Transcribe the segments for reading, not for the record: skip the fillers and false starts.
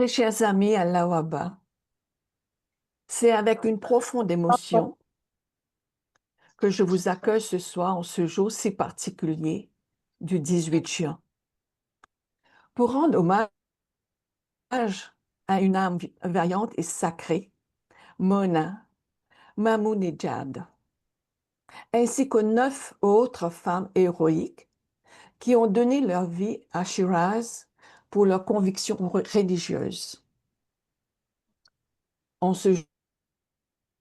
Très chers amis, Allah Waba, c'est avec une profonde émotion que je vous accueille ce soir en ce jour si particulier du 18 juin pour rendre hommage à une âme vaillante et sacrée, Mona Mamounejad, ainsi qu'aux 9 autres femmes héroïques qui ont donné leur vie à Shiraz pour leurs convictions religieuses. En ce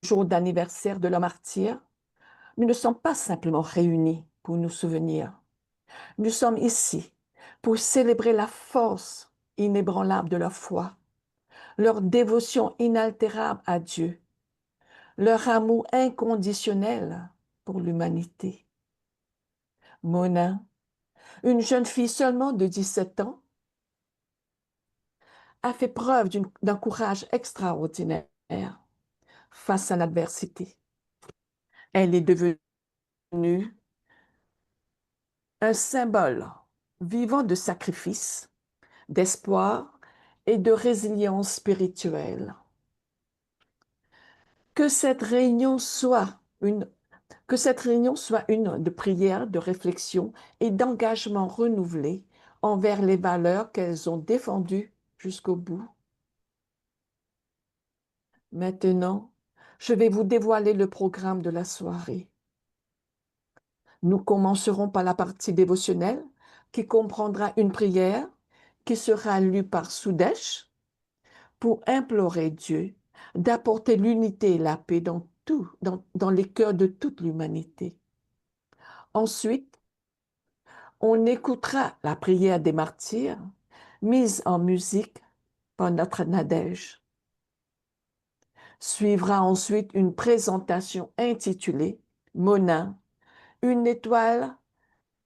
jour d'anniversaire de leur martyr, nous ne sommes pas simplement réunis pour nous souvenir. Nous sommes ici pour célébrer la force inébranlable de leur foi, leur dévotion inaltérable à Dieu, leur amour inconditionnel pour l'humanité. Mona, une jeune fille seulement de 17 ans, a fait preuve d'un courage extraordinaire face à l'adversité. Elle est devenue un symbole vivant de sacrifice, d'espoir et de résilience spirituelle. Que cette réunion soit une, que cette réunion soit une de prière, de réflexion et d'engagement renouvelé envers les valeurs qu'elles ont défendues jusqu'au bout. Maintenant, je vais vous dévoiler le programme de la soirée. Nous commencerons par la partie dévotionnelle qui comprendra une prière qui sera lue par Soudesh pour implorer Dieu d'apporter l'unité et la paix dans les cœurs de toute l'humanité. Ensuite, on écoutera la prière des martyrs mise en musique par notre Nadège. Suivra ensuite une présentation intitulée Mona, une étoile,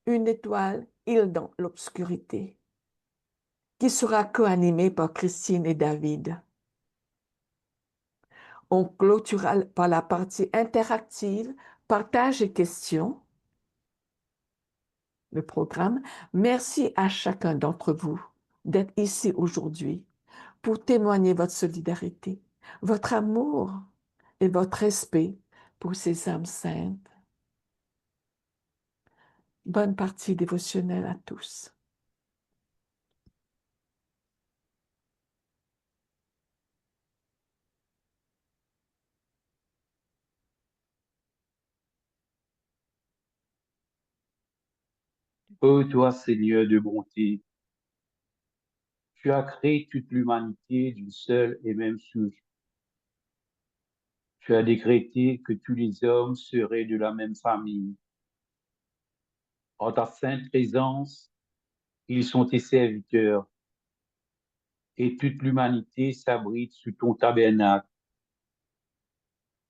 île dans l'obscurité, qui sera co-animée par Christine et David. On clôturera par la partie interactive, partage et questions, le programme. Merci à chacun d'entre vous d'être ici aujourd'hui pour témoigner votre solidarité, votre amour et votre respect pour ces âmes saintes. Bonne partie dévotionnelle à tous. Ô toi, Seigneur de bonté, tu as créé toute l'humanité d'une seule et même souche. Tu as décrété que tous les hommes seraient de la même famille. En ta sainte présence, ils sont tes serviteurs, et toute l'humanité s'abrite sous ton tabernacle.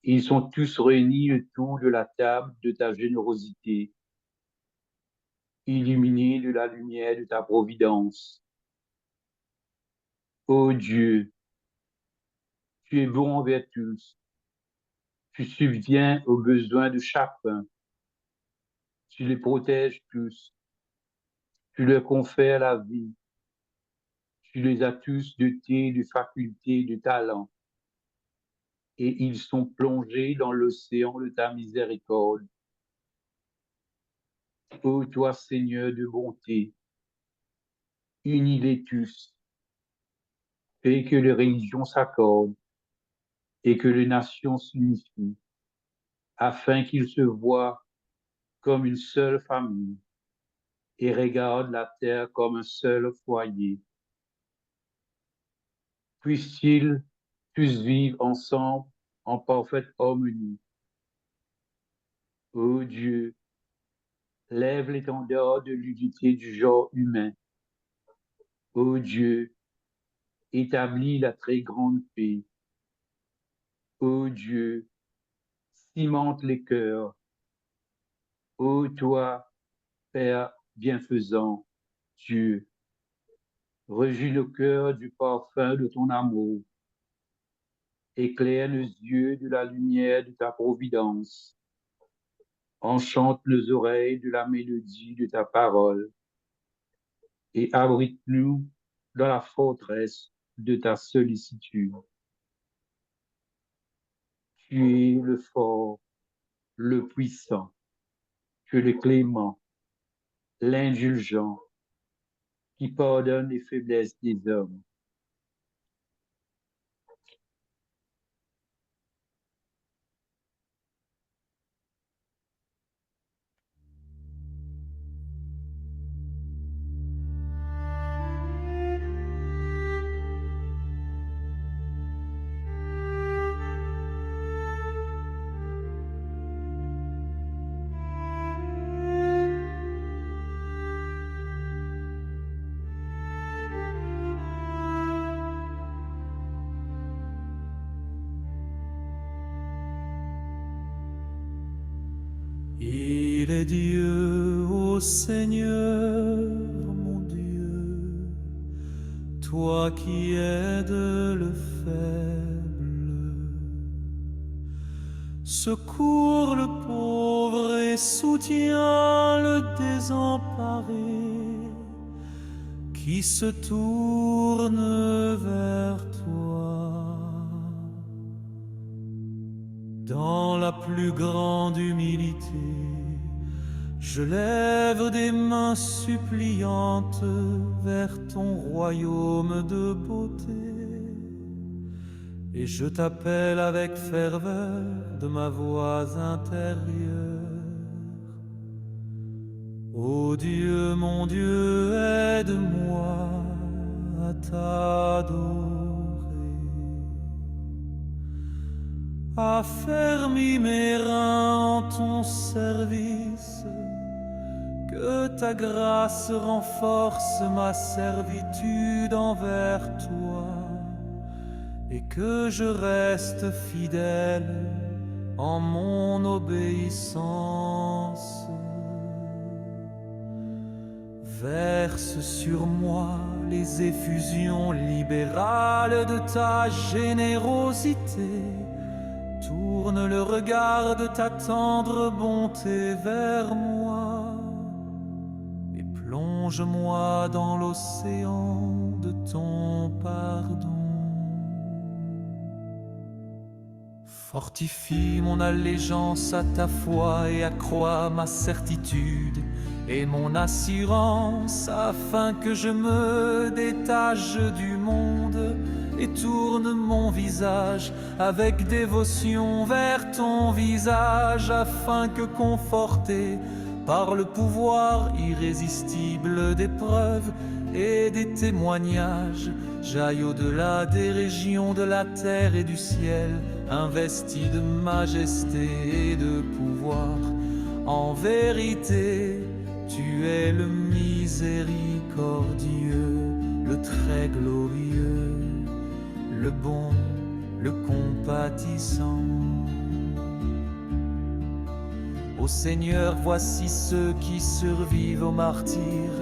Ils sont tous réunis autour de la table de ta générosité, illuminés de la lumière de ta providence. Ô Dieu, tu es bon envers tous. Tu subviens aux besoins de chacun. Tu les protèges tous. Tu leur confères la vie. Tu les as tous dotés de facultés, de talents. Et ils sont plongés dans l'océan de ta miséricorde. Ô toi, Seigneur de bonté, unis-les tous. Fais que les religions s'accordent et que les nations s'unifient, afin qu'ils se voient comme une seule famille et regardent la terre comme un seul foyer. Puissent-ils tous vivre ensemble en parfaite harmonie. Ô Dieu, lève l'étendard de l'unité du genre humain. Ô Dieu, établis la très grande paix. Ô Dieu, cimente les cœurs. Ô toi, Père bienfaisant, Dieu, régis le cœur du parfum de ton amour. Éclaire nos yeux de la lumière de ta providence. Enchante nos oreilles de la mélodie de ta parole et abrite-nous dans la forteresse de ta sollicitude. Tu es le fort, le puissant, tu es le clément, l'indulgent, qui pardonne les faiblesses des hommes. Il est Dieu, ô Seigneur, mon Dieu, toi qui aides le faible, secours le pauvre et soutiens le désemparé, qui se tourne vers toi. Dans la plus grande humilité, je lève des mains suppliantes vers ton royaume de beauté, et je t'appelle avec ferveur de ma voix intérieure. Ô Dieu, mon Dieu, aide-moi à t'adorer. Affermis mes reins en ton service, que ta grâce renforce ma servitude envers toi, et que je reste fidèle en mon obéissance. Verse sur moi les effusions libérales de ta générosité. Tourne le regard de ta tendre bonté vers moi et plonge-moi dans l'océan de ton pardon. Fortifie mon allégeance à ta foi et accrois ma certitude et mon assurance afin que je me détache du monde et tourne mon visage avec dévotion vers ton visage, afin que conforté par le pouvoir irrésistible des preuves et des témoignages, j'aille au-delà des régions de la terre et du ciel, investi de majesté et de pouvoir. En vérité, tu es le miséricordieux, le très glorieux, le bon, le compatissant. Ô Seigneur, voici ceux qui survivent aux martyrs,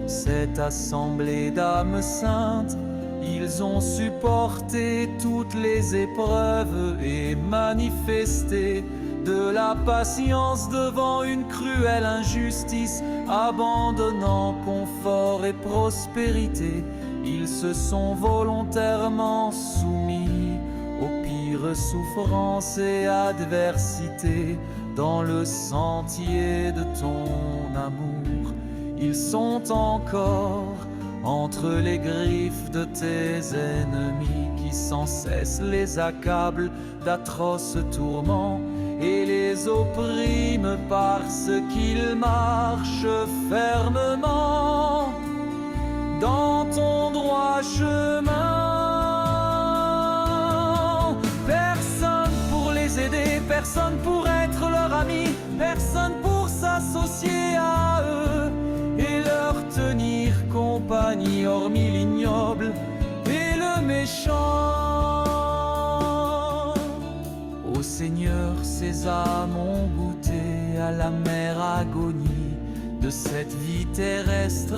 cette assemblée d'âmes saintes. Ils ont supporté toutes les épreuves et manifesté de la patience devant une cruelle injustice, abandonnant confort et prospérité. Ils se sont volontairement soumis aux pires souffrances et adversités dans le sentier de ton amour. Ils sont encore entre les griffes de tes ennemis qui sans cesse les accablent d'atroces tourments et les oppriment parce qu'ils marchent fermement dans ton droit chemin. Personne pour les aider, personne pour être leur ami, personne pour s'associer à eux et leur tenir compagnie, hormis l'ignoble et le méchant. Ô Seigneur, ces âmes ont goûté à l'amère agonie de cette vie terrestre,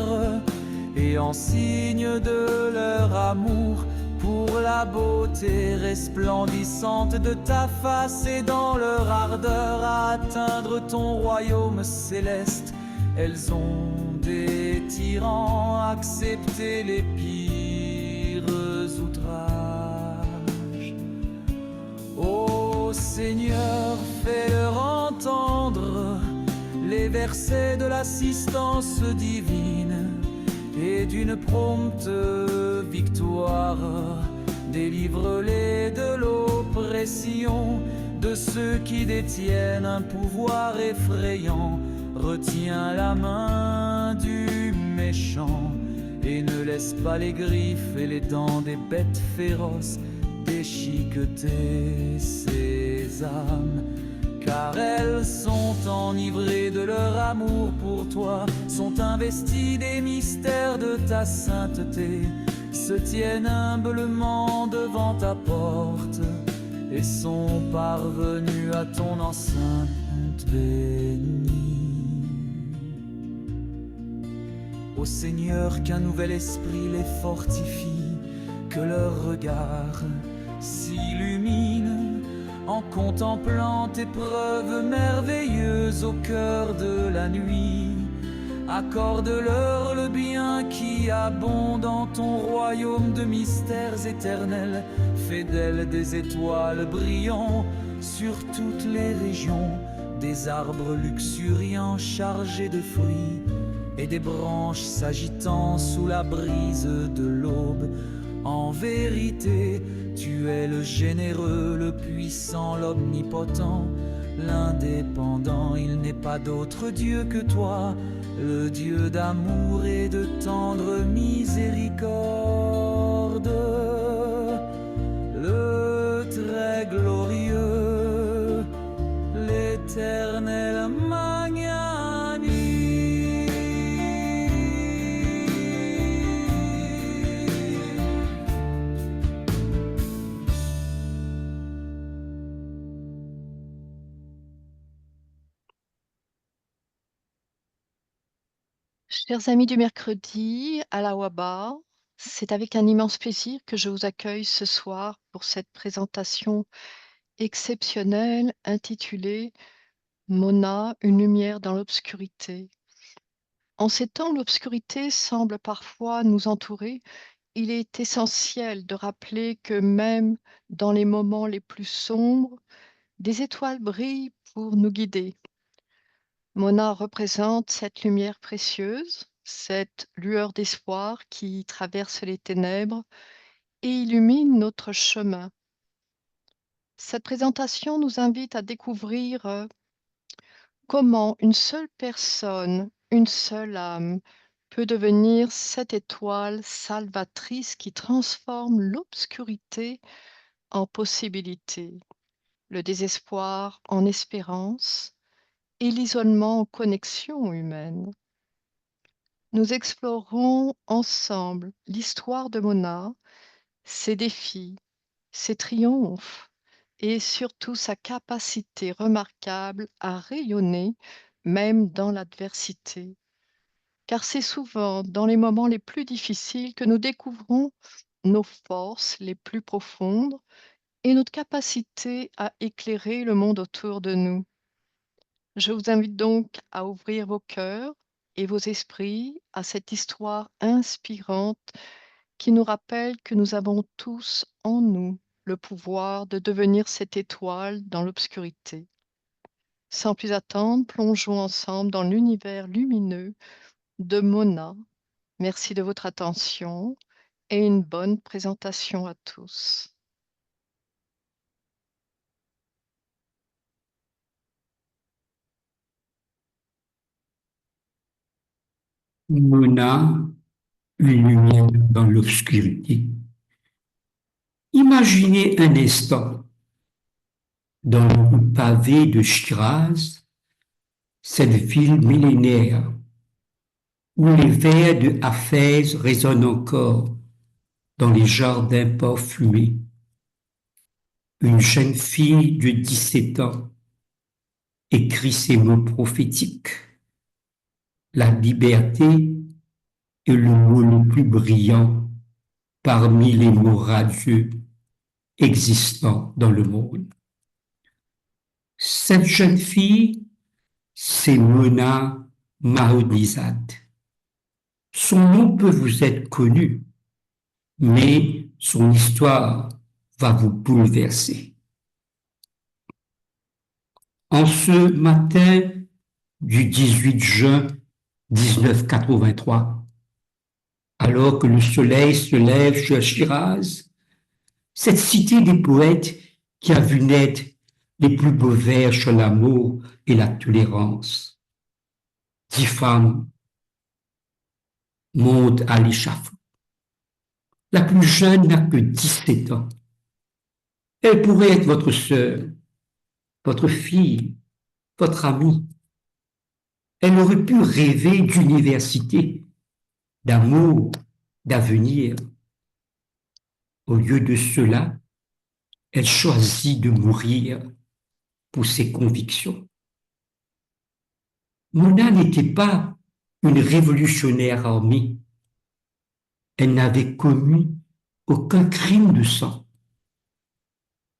et en signe de leur amour pour la beauté resplendissante de ta face et dans leur ardeur à atteindre ton royaume céleste, elles ont des tyrans accepté les pires outrages. Ô Seigneur, fais-leur entendre les versets de l'assistance divine et d'une prompte victoire. Délivre-les de l'oppression de ceux qui détiennent un pouvoir effrayant. Retiens la main du méchant et ne laisse pas les griffes et les dents des bêtes féroces déchiqueter ces âmes. Car elles sont enivrées de leur amour pour toi, sont investies des mystères de ta sainteté, se tiennent humblement devant ta porte et sont parvenues à ton enceinte bénie. Ô Seigneur, qu'un nouvel esprit les fortifie, que leur regard s'illumine en contemplant tes preuves merveilleuses au cœur de la nuit. Accorde-leur le bien qui abonde en ton royaume de mystères éternels. Fais d'elles des étoiles brillant sur toutes les régions, des arbres luxuriants chargés de fruits et des branches s'agitant sous la brise de l'aube. En vérité, tu es le généreux, le puissant, l'omnipotent, l'indépendant. Il n'est pas d'autre Dieu que toi, le Dieu d'amour et de tendre miséricorde, le très glorieux, l'éternel magnanime. Chers amis du mercredi à la WABA, c'est avec un immense plaisir que je vous accueille ce soir pour cette présentation exceptionnelle intitulée Mona, une lumière dans l'obscurité. En ces temps où l'obscurité semble parfois nous entourer, il est essentiel de rappeler que même dans les moments les plus sombres, des étoiles brillent pour nous guider. Mona représente cette lumière précieuse, cette lueur d'espoir qui traverse les ténèbres et illumine notre chemin. Cette présentation nous invite à découvrir comment une seule personne, une seule âme peut devenir cette étoile salvatrice qui transforme l'obscurité en possibilité, le désespoir en espérance et l'isolement en connexion humaine. Nous explorerons ensemble l'histoire de Mona, ses défis, ses triomphes et surtout sa capacité remarquable à rayonner même dans l'adversité. Car c'est souvent dans les moments les plus difficiles que nous découvrons nos forces les plus profondes et notre capacité à éclairer le monde autour de nous. Je vous invite donc à ouvrir vos cœurs et vos esprits à cette histoire inspirante qui nous rappelle que nous avons tous en nous le pouvoir de devenir cette étoile dans l'obscurité. Sans plus attendre, plongeons ensemble dans l'univers lumineux de Mona. Merci de votre attention et une bonne présentation à tous. Mona, une lumière dans l'obscurité. Imaginez un instant, dans le pavé de Shiraz, cette ville millénaire, où les vers de Hafez résonnent encore dans les jardins parfumés. Une jeune fille de 17 ans écrit ces mots prophétiques. La liberté est le mot le plus brillant parmi les mots radieux existants dans le monde. Cette jeune fille, c'est Mona Mahodizad. Son nom peut vous être connu, mais son histoire va vous bouleverser. En ce matin du 18 juin 1983, alors que le soleil se lève sur Shiraz, cette cité des poètes qui a vu naître les plus beaux vers sur l'amour et la tolérance. 10 femmes montent à l'échafaud. La plus jeune n'a que 17 ans. Elle pourrait être votre sœur, votre fille, votre amie. Elle aurait pu rêver d'université, d'amour, d'avenir. Au lieu de cela, elle choisit de mourir pour ses convictions. Mona n'était pas une révolutionnaire armée. Elle n'avait commis aucun crime de sang.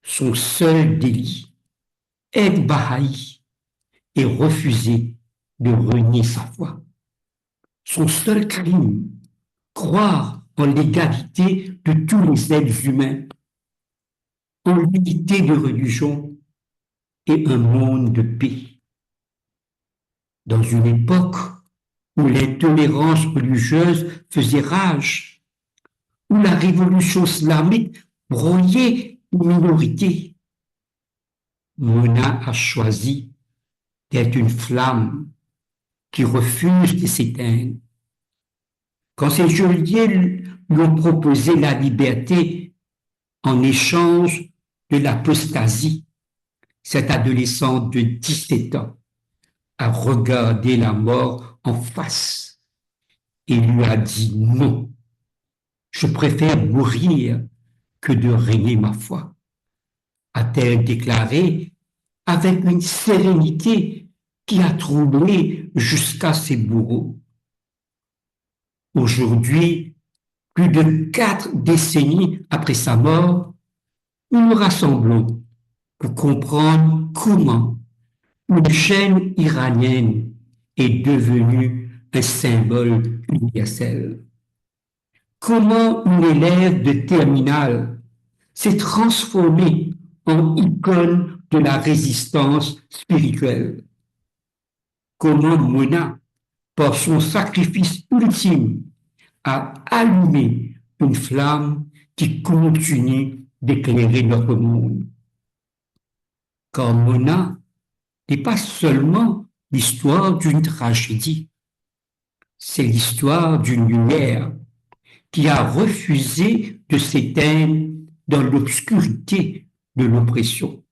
Son seul délit, être Bahaï et refuser de renier sa foi. Son seul crime, croire en l'égalité de tous les êtres humains, en l'unité de religion et un monde de paix. Dans une époque où l'intolérance religieuse faisait rage, où la révolution islamique broyait une minorité, Mona a choisi d'être une flamme qui refuse de s'éteindre. Quand ses geôliers lui ont proposé la liberté en échange de l'apostasie, cette adolescente de 17 ans a regardé la mort en face et lui a dit non, je préfère mourir que de régner ma foi, a-t-elle déclaré avec une sérénité qui a troublé jusqu'à ses bourreaux. Aujourd'hui, plus de 4 décennies après sa mort, nous nous rassemblons pour comprendre comment une chaîne iranienne est devenue un symbole universel. Comment une élève de terminale s'est transformée en icône de la résistance spirituelle. Comment Mona, par son sacrifice ultime, a allumé une flamme qui continue d'éclairer notre monde. Car Mona n'est pas seulement l'histoire d'une tragédie, c'est l'histoire d'une lumière qui a refusé de s'éteindre dans l'obscurité de l'oppression.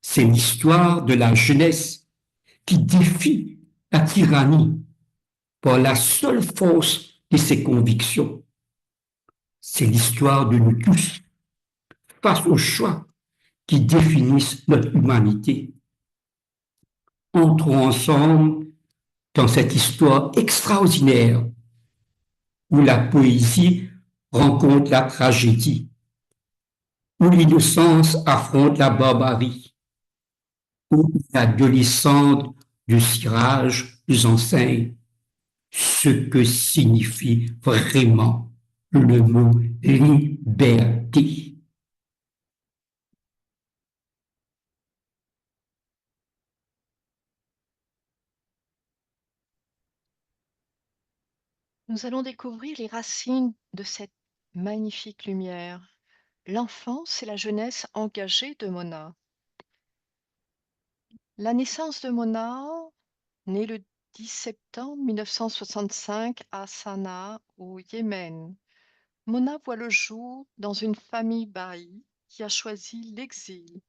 C'est l'histoire de la jeunesse qui défie la tyrannie par la seule force de ses convictions. C'est l'histoire de nous tous face aux choix qui définissent notre humanité. Entrons ensemble dans cette histoire extraordinaire où la poésie rencontre la tragédie, où l'innocence affronte la barbarie, où l'adolescente du cirage nous enseigne ce que signifie vraiment le mot liberté. Nous allons découvrir les racines de cette magnifique lumière, l'enfance et la jeunesse engagée de Mona. La naissance de Mona, née le 10 septembre 1965 à Sanaa, au Yémen. Mona voit le jour dans une famille baï qui a choisi l'exil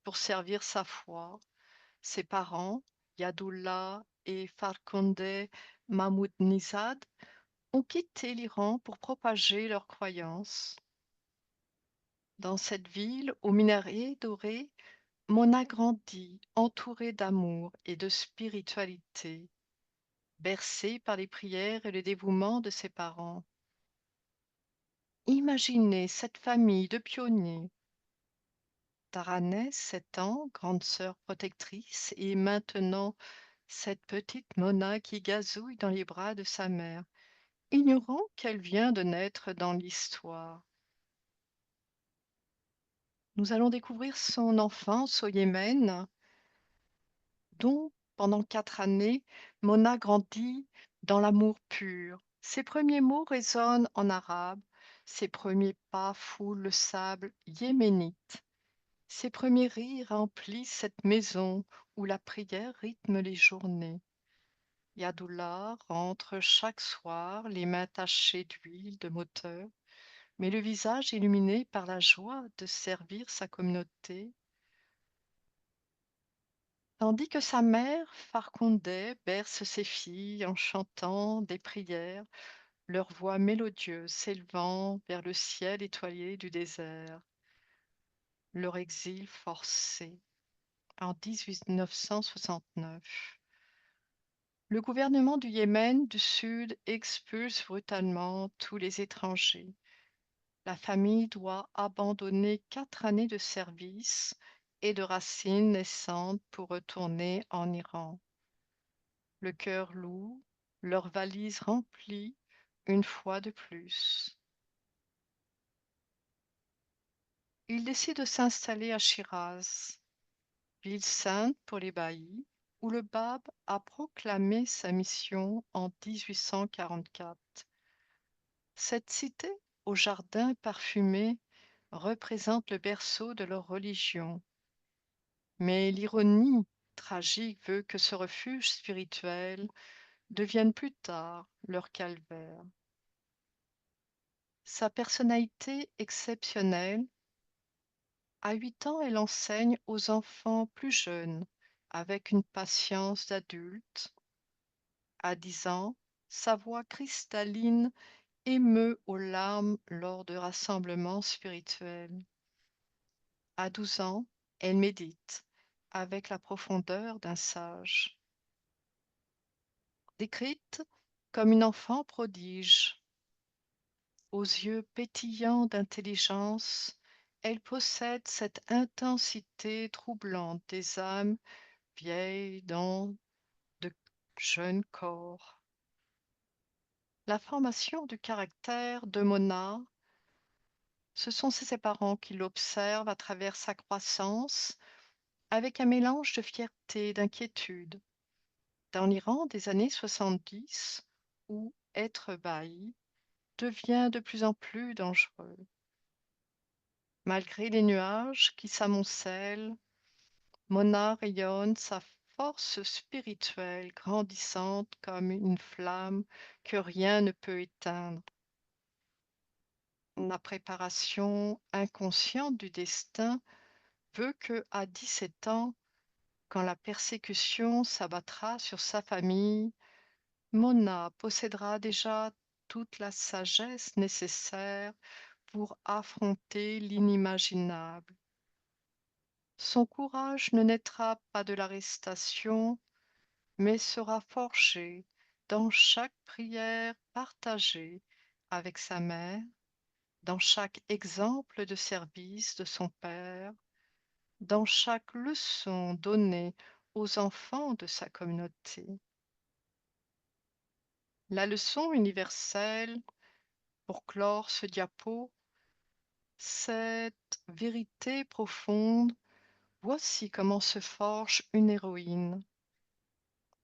pour servir sa foi. Ses parents, Yadullah et Farkhonde Mahmoudnizad, ont quitté l'Iran pour propager leurs croyances. Dans cette ville aux minarets dorés, Mona grandit, entourée d'amour et de spiritualité, bercée par les prières et le dévouement de ses parents. Imaginez cette famille de pionniers. Taranès, 7 ans, grande sœur protectrice, et maintenant cette petite Mona qui gazouille dans les bras de sa mère, ignorant qu'elle vient de naître dans l'histoire. Nous allons découvrir son enfance au Yémen, dont, pendant 4 années, Mona grandit dans l'amour pur. Ses premiers mots résonnent en arabe, ses premiers pas foulent le sable yéménite. Ses premiers rires remplissent cette maison où la prière rythme les journées. Yadoullah rentre chaque soir, les mains tachées d'huile de moteur, mais le visage illuminé par la joie de servir sa communauté, tandis que sa mère, Farkhundeh, berce ses filles en chantant des prières, leur voix mélodieuse s'élevant vers le ciel étoilé du désert. Leur exil forcé en 1969. Le gouvernement du Yémen du Sud expulse brutalement tous les étrangers. La famille doit abandonner 4 années de service et de racines naissantes pour retourner en Iran. Le cœur lourd, leurs valises remplies une fois de plus. Ils décident de s'installer à Shiraz, ville sainte pour les baillis, où le Bab a proclamé sa mission en 1844. Cette cité, aux jardins parfumés, représente le berceau de leur religion. Mais l'ironie tragique veut que ce refuge spirituel devienne plus tard leur calvaire. Sa personnalité exceptionnelle, à 8 ans, elle enseigne aux enfants plus jeunes avec une patience d'adulte. À 10 ans, sa voix cristalline émeut aux larmes lors de rassemblements spirituels. À 12 ans, elle médite avec la profondeur d'un sage. Décrite comme une enfant prodige, aux yeux pétillants d'intelligence, elle possède cette intensité troublante des âmes vieilles dans de jeunes corps. La formation du caractère de Mona, ce sont ses parents qui l'observent à travers sa croissance, avec un mélange de fierté et d'inquiétude. Dans l'Iran des années 70, où être bailli devient de plus en plus dangereux. Malgré les nuages qui s'amoncellent, Mona rayonne sa force spirituelle grandissante comme une flamme que rien ne peut éteindre. La préparation inconsciente du destin veut que, à 17 ans, quand la persécution s'abattra sur sa famille, Mona possédera déjà toute la sagesse nécessaire pour affronter l'inimaginable. Son courage ne naîtra pas de l'arrestation, mais sera forgé dans chaque prière partagée avec sa mère, dans chaque exemple de service de son père, dans chaque leçon donnée aux enfants de sa communauté. La leçon universelle, pour clore ce diapo, cette vérité profonde, voici comment se forge une héroïne,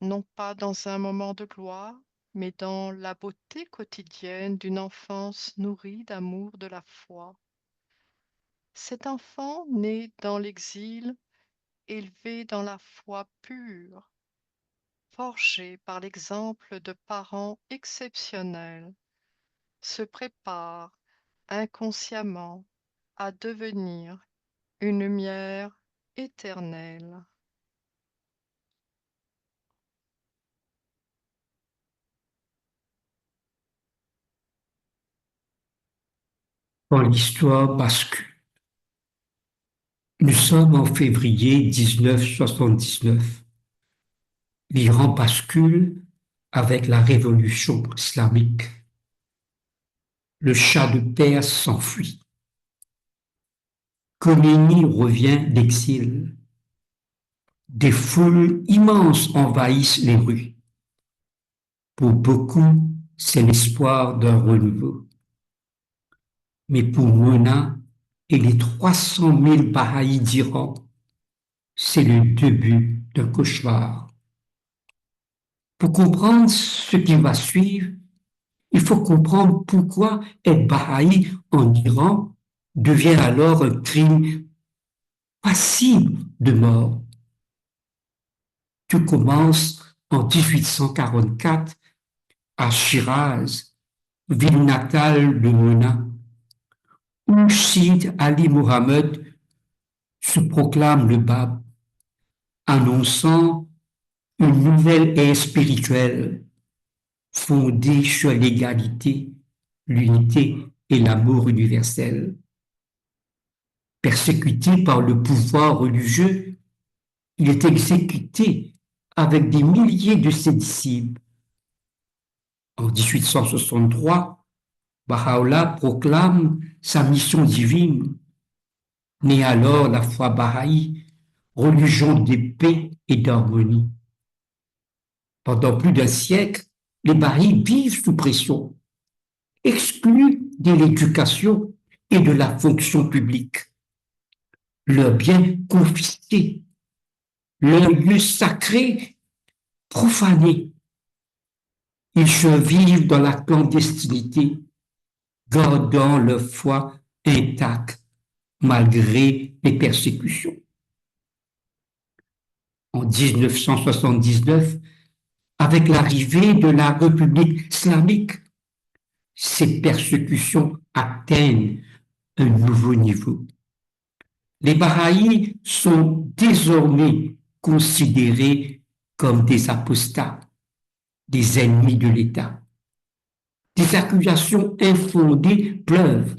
non pas dans un moment de gloire, mais dans la beauté quotidienne d'une enfance nourrie d'amour de la foi. Cet enfant né dans l'exil, élevé dans la foi pure, forgé par l'exemple de parents exceptionnels, se prépare inconsciemment à devenir une lumière éternelle. Quand l'histoire bascule. Nous sommes en février 1979. L'Iran bascule avec la révolution islamique. Le Shah de Perse s'enfuit. Khomeini revient d'exil. Des foules immenses envahissent les rues. Pour beaucoup, c'est l'espoir d'un renouveau. Mais pour Mona, et les 300 000 Bahaïs d'Iran, c'est le début d'un cauchemar. Pour comprendre ce qui va suivre, il faut comprendre pourquoi être Bahaï en Iran devient alors un crime passible de mort. Tout commence en 1844 à Shiraz, ville natale de Mona, où Sid Ali Mohammed se proclame le Bab, annonçant une nouvelle ère spirituelle fondée sur l'égalité, l'unité et l'amour universel. Persécuté par le pouvoir religieux, il est exécuté avec des milliers de ses disciples. En 1863, Baha'u'llah proclame sa mission divine, naît alors la foi bahaï, religion de paix et d'harmonie. Pendant plus d'un siècle, les Bahaïs vivent sous pression, exclus de l'éducation et de la fonction publique. Leurs biens confisqués, leurs lieux sacrés profanés. Ils survivent dans la clandestinité, gardant leur foi intacte malgré les persécutions. En 1979, avec l'arrivée de la République islamique, ces persécutions atteignent un nouveau niveau. Les Bahaïs sont désormais considérés comme des apostats, des ennemis de l'État. Des accusations infondées pleuvent.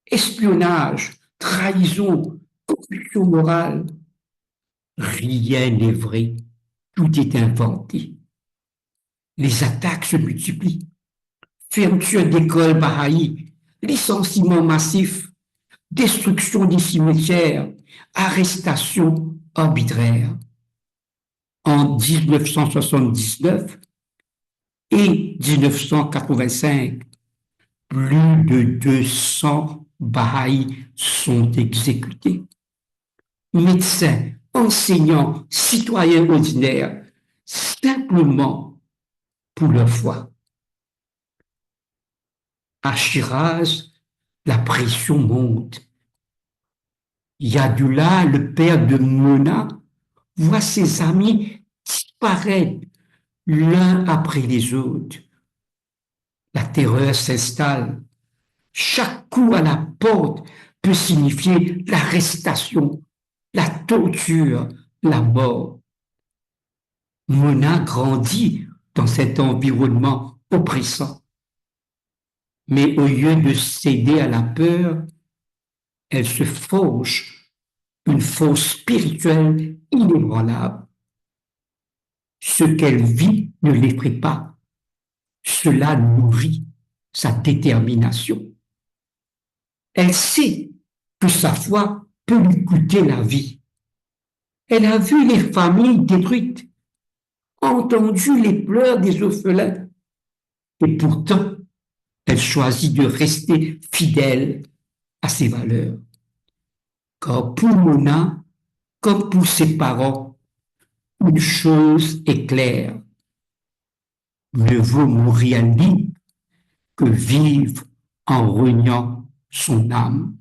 Espionnage, trahison, corruption morale. Rien n'est vrai, tout est inventé. Les attaques se multiplient. Fermeture d'écoles bahaïs, licenciements massifs, destruction des cimetières, arrestations arbitraires. En 1979 et 1985, plus de 200 Bahaïs sont exécutés. Médecins, enseignants, citoyens ordinaires, simplement pour leur foi. À Shiraz, la pression monte. Yadullah, le père de Mona, voit ses amis disparaître l'un après les autres. La terreur s'installe. Chaque coup à la porte peut signifier l'arrestation, la torture, la mort. Mona grandit dans cet environnement oppressant. Mais au lieu de céder à la peur, elle se forge une force spirituelle inébranlable. Ce qu'elle vit ne l'effraie pas. Cela nourrit sa détermination. Elle sait que sa foi peut lui coûter la vie. Elle a vu les familles détruites, entendu les pleurs des orphelins, et pourtant, elle choisit de rester fidèle à ses valeurs. Car pour Mona, comme pour ses parents, une chose est claire. Mieux vaut mourir libre que vivre en reniant son âme.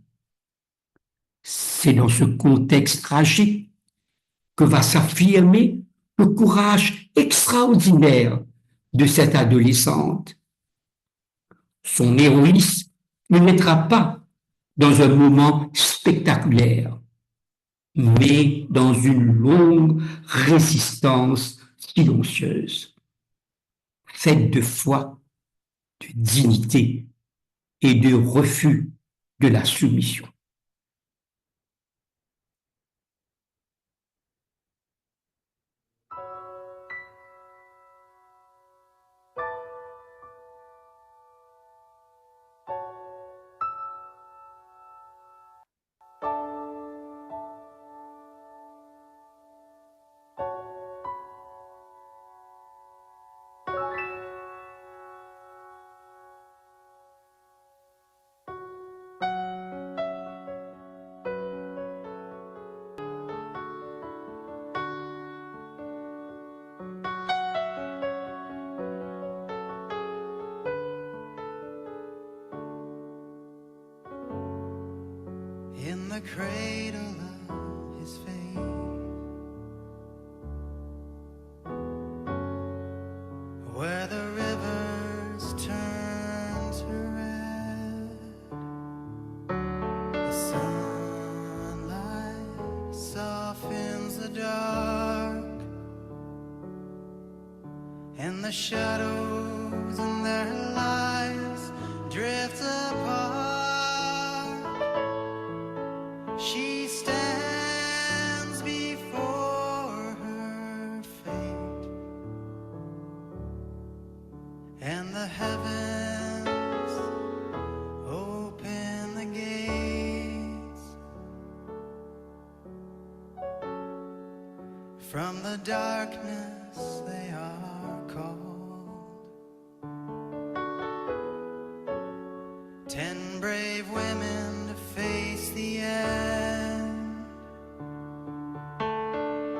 C'est dans ce contexte tragique que va s'affirmer le courage extraordinaire de cette adolescente. Son héroïsme ne mettra pas dans un moment spectaculaire, mais dans une longue résistance silencieuse, faite de foi, de dignité et de refus de la soumission. in the cradle of his faith. Where the rivers turn to red, the sunlight softens the dark, and the shadows in their lives drift apart. She stands before her fate, and the heavens open the gates. From the darkness they are called. 10 brave women to face the end.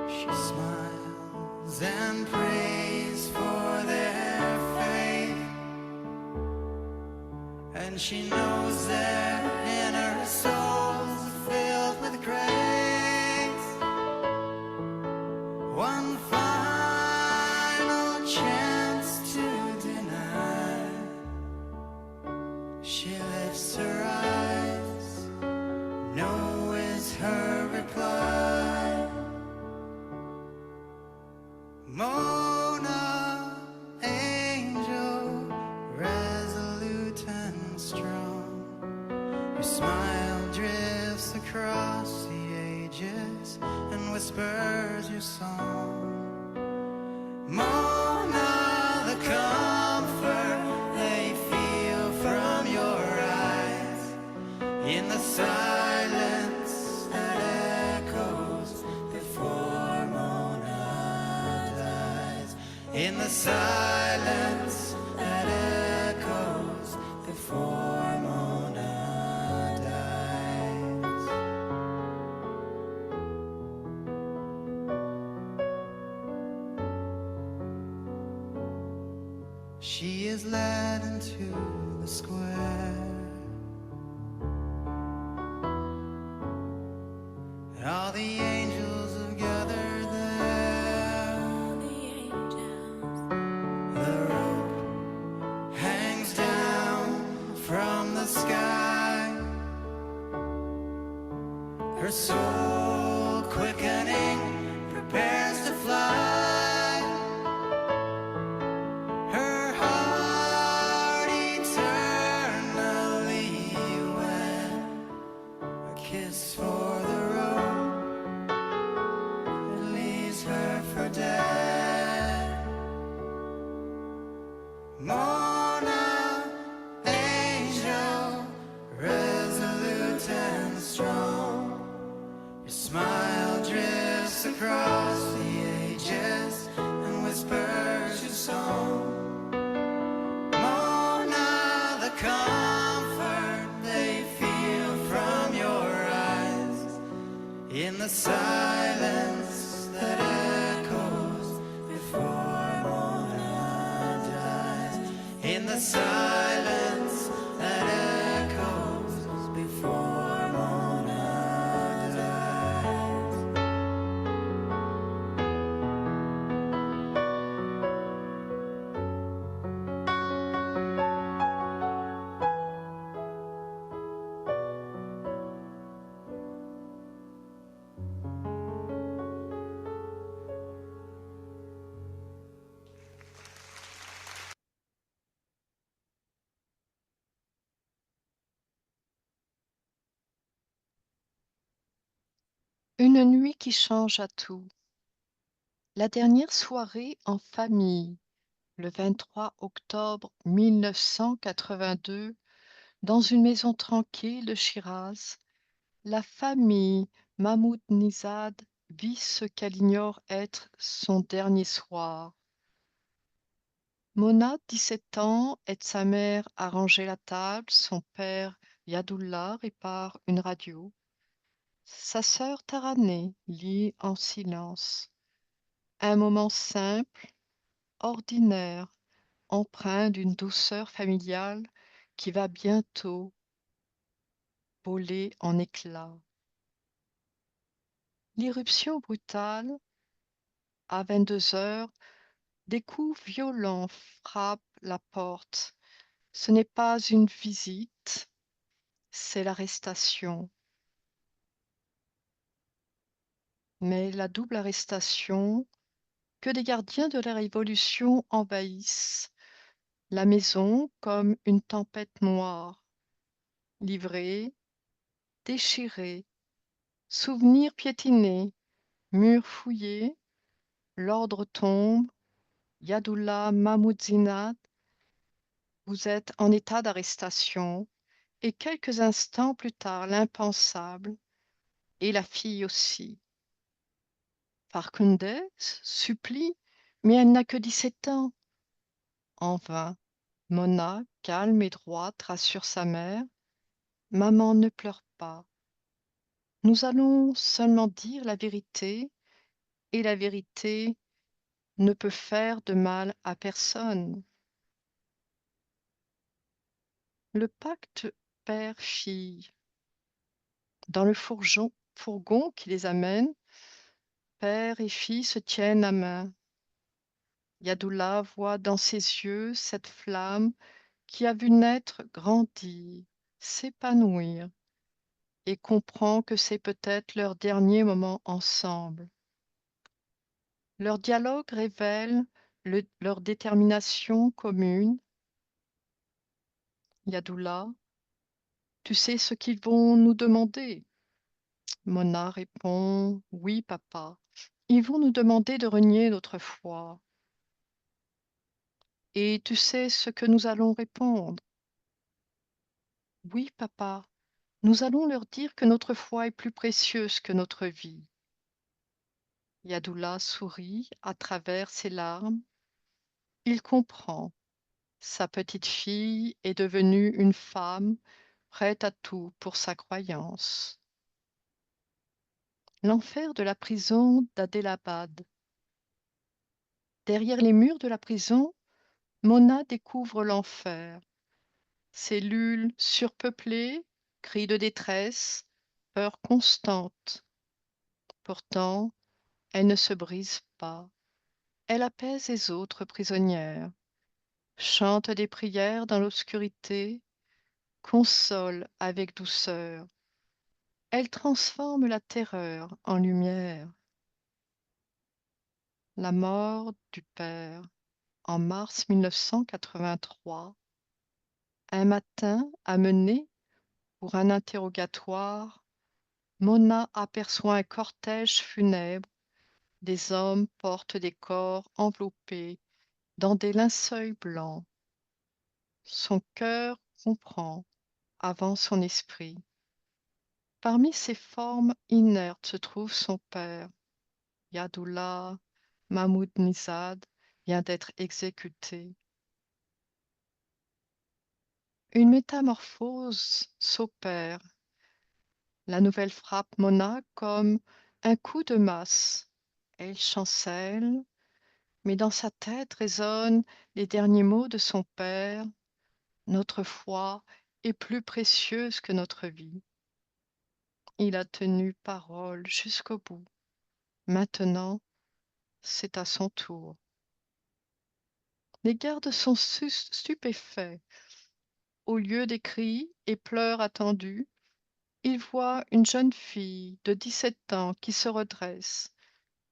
She smiles and prays for their faith, and she knows their inner souls are filled with grace. One final chance to deny. She lifts her eyes, no is her reply. Mona, angel, resolute and strong, your smile drifts across the ages and whispers your song. Mona, the comfort they feel from your eyes, in the silence that echoes before Mona dies, in the silence that echoes before Mona dies. She is led into the square, and all the angels have gathered there. The rope hangs down from the sky, her soul quickening prepares to fly, her heart eternally wed, a kiss for the road that leaves her for dead. Mona, angel, resolute and strong, your smile drifts across the ages and whispers your song. Mona, the comfort they feel from your eyes, in the silence that echoes before Mona dies, in the silence that echoes before Mona dies. Une nuit qui change à tout. La dernière soirée en famille, le 23 octobre 1982, dans une maison tranquille de Shiraz, la famille Mahmoud-Nizad vit ce qu'elle ignore être son dernier soir. Mona, 17 ans, aide sa mère à ranger la table, son père Yadullah répare une radio. Sa sœur Taraneh lit en silence. Un moment simple, ordinaire, empreint d'une douceur familiale qui va bientôt voler en éclats. L'irruption brutale, à 22 heures, des coups violents frappent la porte. Ce n'est pas une visite, c'est l'arrestation. Mais la double arrestation que des gardiens de la Révolution envahissent la maison comme une tempête noire, livrés, déchirés, souvenirs piétinés, murs fouillés, l'ordre tombe, Yadoullah Mahmoudzinad, vous êtes en état d'arrestation, et quelques instants plus tard, l'impensable, et la fille aussi. Farkundez supplie, mais elle n'a que 17 ans. En vain, Mona, calme et droite, rassure sa mère. Maman ne pleure pas. Nous allons seulement dire la vérité, et la vérité ne peut faire de mal à personne. Le pacte père-fille. Dans le fourgon qui les amène, père et fille se tiennent à main. Yadoullah voit dans ses yeux cette flamme qui a vu naître, grandir, s'épanouir, et comprend que c'est peut-être leur dernier moment ensemble. Leur dialogue révèle leur détermination commune. Yadoullah, tu sais ce qu'ils vont nous demander? Mona répond, oui, papa. Ils vont nous demander de renier notre foi. Et tu sais ce que nous allons répondre? Oui, papa. Nous allons leur dire que notre foi est plus précieuse que notre vie. Yadoullah sourit à travers ses larmes. Il comprend. Sa petite fille est devenue une femme prête à tout pour sa croyance. L'enfer de la prison d'Adélabad. Derrière les murs de la prison, Mona découvre l'enfer. Cellules surpeuplées, cris de détresse, peur constante. Pourtant, elle ne se brise pas. Elle apaise les autres prisonnières, chante des prières dans l'obscurité, console avec douceur. Elle transforme la terreur en lumière. La mort du père. En mars 1983, un matin, amenée pour un interrogatoire, Mona aperçoit un cortège funèbre. Des hommes portent des corps enveloppés dans des linceuls blancs. Son cœur comprend avant son esprit. Parmi ces formes inertes se trouve son père. Yadoullah Mahmoudnizad vient d'être exécuté. Une métamorphose s'opère. La nouvelle frappe Mona comme un coup de masse. Elle chancelle, mais dans sa tête résonnent les derniers mots de son père. Notre foi est plus précieuse que notre vie. Il a tenu parole jusqu'au bout. Maintenant, c'est à son tour. Les gardes sont stupéfaits. Au lieu des cris et pleurs attendus, ils voient une jeune fille de 17 ans qui se redresse,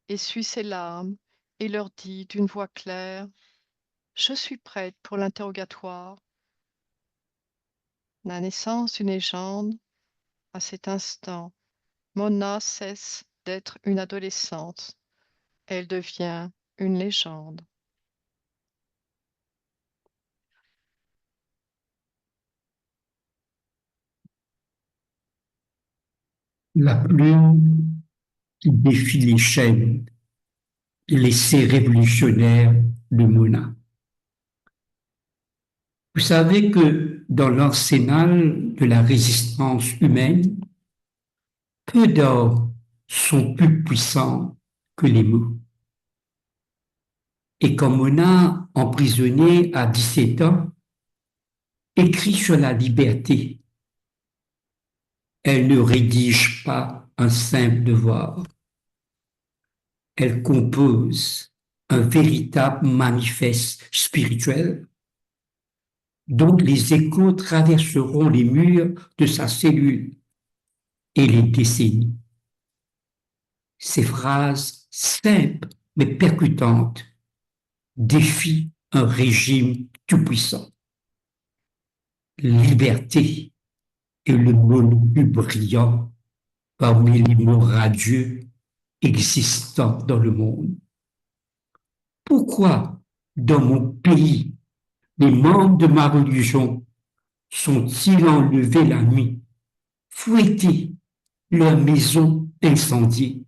essuie ses larmes et leur dit d'une voix claire: Je suis prête pour l'interrogatoire. La naissance d'une légende. À cet instant, Mona cesse d'être une adolescente. Elle devient une légende. La plume qui défie les chaînes, l'essai révolutionnaire de Mona. Vous savez que dans l'arsenal de la résistance humaine, peu d'or sont plus puissants que les mots. Et quand Mona, emprisonnée à 17 ans, écrit sur la liberté, elle ne rédige pas un simple devoir. elle compose un véritable manifeste spirituel dont les échos traverseront les murs de sa cellule et les décennies. Ces phrases simples mais percutantes défient un régime tout-puissant. Liberté est le mot le plus brillant parmi les mots radieux existants dans le monde. Pourquoi, dans mon pays, les membres de ma religion sont-ils enlevés la nuit, fouettés, leur maison incendiée?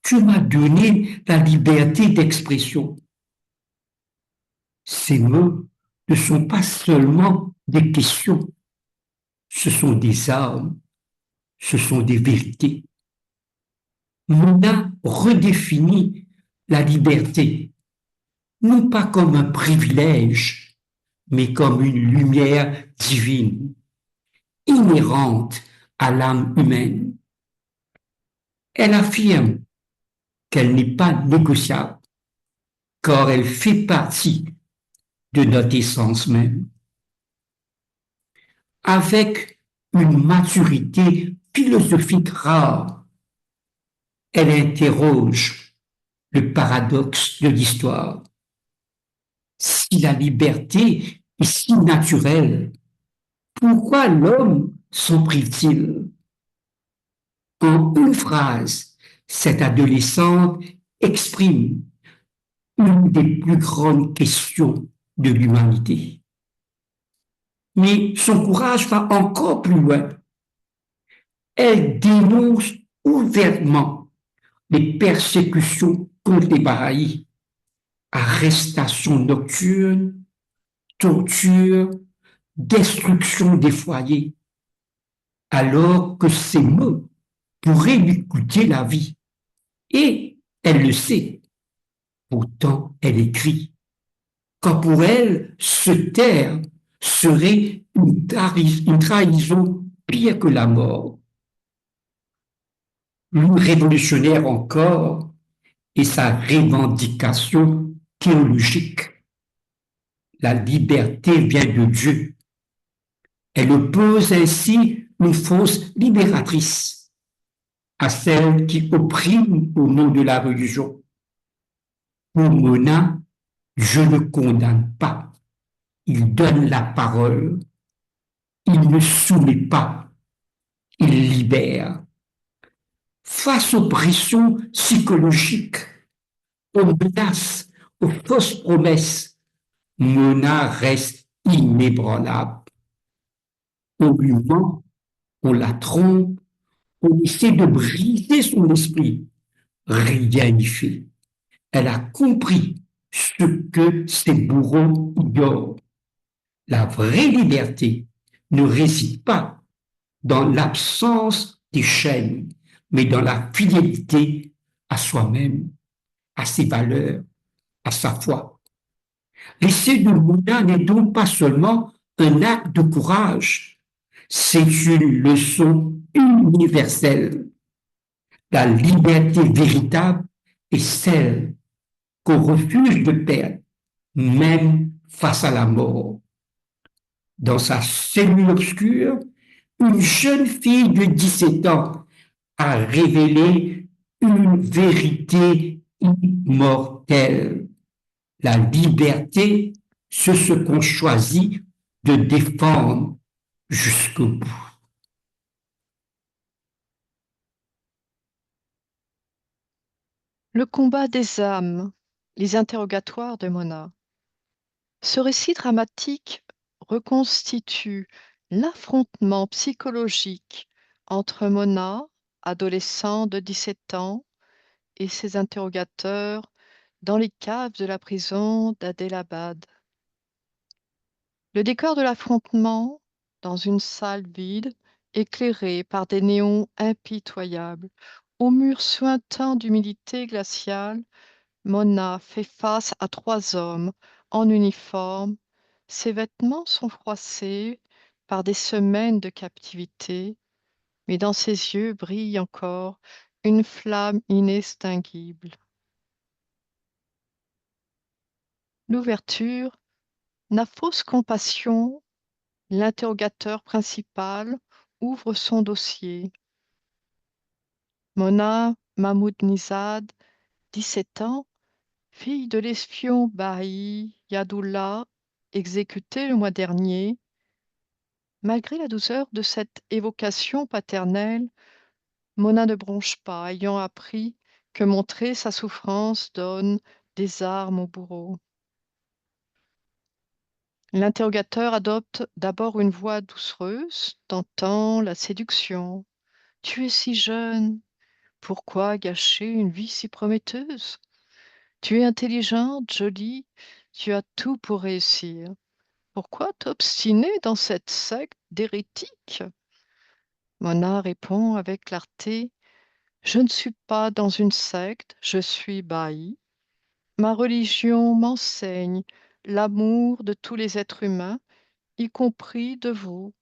Tu m'as donné la liberté d'expression. Ces mots ne sont pas seulement des questions, ce sont des armes, ce sont des vérités. Mona redéfinit la liberté, non pas comme un privilège, mais comme une lumière divine, inhérente à l'âme humaine. Elle affirme qu'elle n'est pas négociable, car elle fait partie de notre essence même. Avec une maturité philosophique rare, elle interroge le paradoxe de l'histoire. Si la liberté est si naturelle, pourquoi l'homme s'en prive-t-il? En une phrase, cette adolescente exprime une des plus grandes questions de l'humanité. Mais son courage va encore plus loin. Elle dénonce ouvertement les persécutions contre les Bahaïs, arrestations nocturnes, torture, destruction des foyers, alors que ces mots pourraient lui coûter la vie. Et elle le sait. Pourtant, elle écrit. Quand pour elle, se taire serait une trahison pire que la mort. Plus révolutionnaire encore est sa revendication théologique. La liberté vient de Dieu. Elle oppose ainsi une force libératrice à celle qui opprime au nom de la religion. Pour Mona, Dieu ne condamne pas, il donne la parole, il ne soumet pas, il libère. Face aux pressions psychologiques, aux menaces, aux fausses promesses, Mona reste inébranlable. On lui ment, on la trompe, on essaie de briser son esprit. Rien n'y fait. Elle a compris ce que ses bourreaux ignorent. La vraie liberté ne réside pas dans l'absence des chaînes, mais dans la fidélité à soi-même, à ses valeurs, à sa foi. L'essai de Mouna n'est donc pas seulement un acte de courage, c'est une leçon universelle. La liberté véritable est celle qu'on refuse de perdre, même face à la mort. Dans sa cellule obscure, une jeune fille de 17 ans a révélé une vérité immortelle. La liberté, c'est ce qu'on choisit de défendre jusqu'au bout. Le combat des âmes, les interrogatoires de Mona. Ce récit dramatique reconstitue l'affrontement psychologique entre Mona, adolescent de 17 ans, et ses interrogateurs dans les caves de la prison d'Adelabad. Le décor de l'affrontement, dans une salle vide, éclairée par des néons impitoyables, aux murs suintants d'humidité glaciale, Mona fait face à 3 hommes en uniforme. Ses vêtements sont froissés par des semaines de captivité, mais dans ses yeux brille encore une flamme inextinguible. L'ouverture, la fausse compassion, l'interrogateur principal ouvre son dossier. Mona Mahmoudnizad, 17 ans, fille de l'espion Bahi Yadoullah, exécuté le mois dernier. Malgré la douceur de cette évocation paternelle, Mona ne bronche pas, ayant appris que montrer sa souffrance donne des armes au bourreau. L'interrogateur adopte d'abord une voix doucereuse, tentant la séduction. Tu es si jeune, pourquoi gâcher une vie si prometteuse? Tu es intelligente, jolie, tu as tout pour réussir. Pourquoi t'obstiner dans cette secte d'hérétiques? Mona répond avec clarté, je ne suis pas dans une secte, je suis Baï. Ma religion m'enseigne l'amour de tous les êtres humains, y compris de vous.